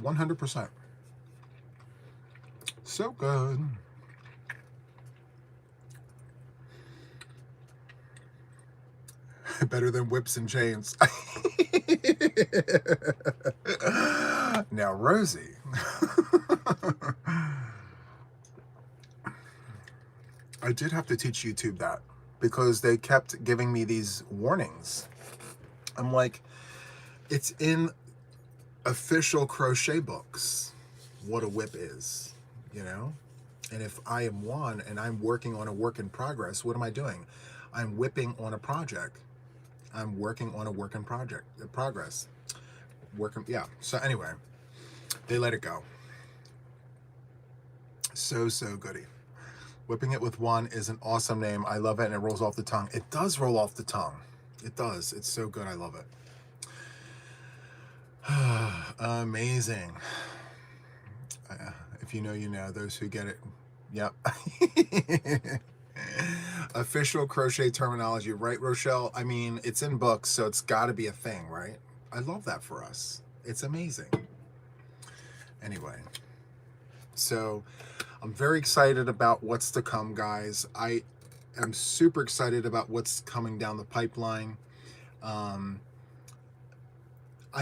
100%. So good. Better than whips and chains. Now, Rosie. I did have to teach YouTube that because they kept giving me these warnings. I'm like, it's in official crochet books what a whip is, you know? And if I am Juan and I'm working on a work in progress, what am I doing? I'm whipping on a project. I'm working on a work in progress. Yeah. So anyway, they let it go. So goody. Whipping It with Juan is an awesome name. I love it, and it rolls off the tongue. It does roll off the tongue. It does. It's so good. I love it. Amazing. If you know, you know. Those who get it, yep. Official crochet terminology, right, Rochelle? I mean, it's in books, so it's got to be a thing, right? I love that for us. It's amazing. Anyway, so I'm very excited about what's to come, guys. I am super excited about what's coming down the pipeline. I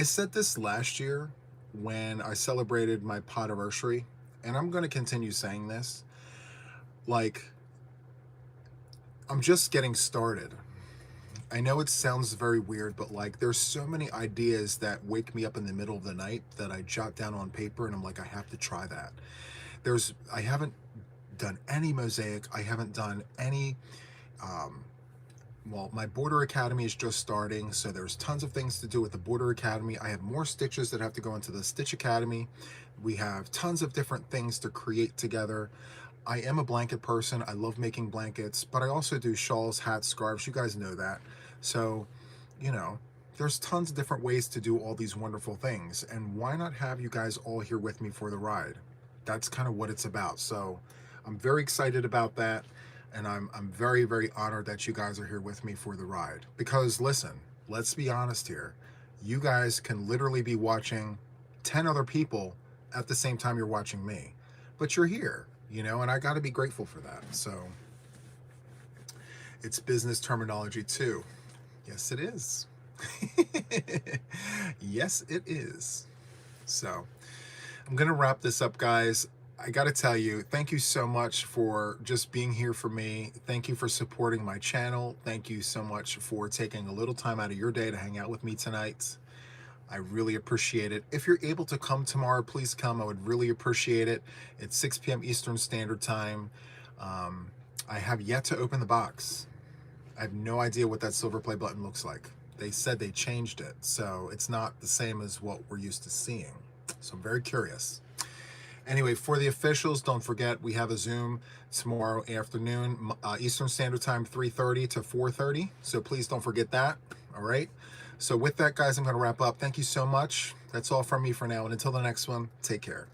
said this last year when I celebrated my podiversary, and I'm going to continue saying this. Like, I'm just getting started. I know it sounds very weird, but like, there's so many ideas that wake me up in the middle of the night that I jot down on paper, and I'm like, I have to try that. I haven't done any mosaic. I haven't done any, well, my Border Academy is just starting, so there's tons of things to do with the Border Academy. I have more stitches that have to go into the Stitch Academy. We have tons of different things to create together. I am a blanket person. I love making blankets, but I also do shawls, hats, scarves. You guys know that. So, you know, there's tons of different ways to do all these wonderful things. And why not have you guys all here with me for the ride? That's kind of what it's about. So I'm very excited about that. And I'm very, very honored that you guys are here with me for the ride. Because listen, let's be honest here. You guys can literally be watching 10 other people at the same time you're watching me. But you're here, you know, and I got to be grateful for that. So it's business terminology too. Yes, it is. Yes, it is. So I'm going to wrap this up, guys. I got to tell you, thank you so much for just being here for me. Thank you for supporting my channel. Thank you so much for taking a little time out of your day to hang out with me tonight. I really appreciate it. If you're able to come tomorrow, please come. I would really appreciate it. It's 6 p.m. Eastern Standard Time. I have yet to open the box. I have no idea what that silver play button looks like. They said they changed it, so it's not the same as what we're used to seeing. So I'm very curious. Anyway, for the officials, don't forget we have a Zoom tomorrow afternoon, Eastern Standard Time, 3:30 to 4:30. So please don't forget that. All right. So with that, guys, I'm going to wrap up. Thank you so much. That's all from me for now. And until the next one, take care.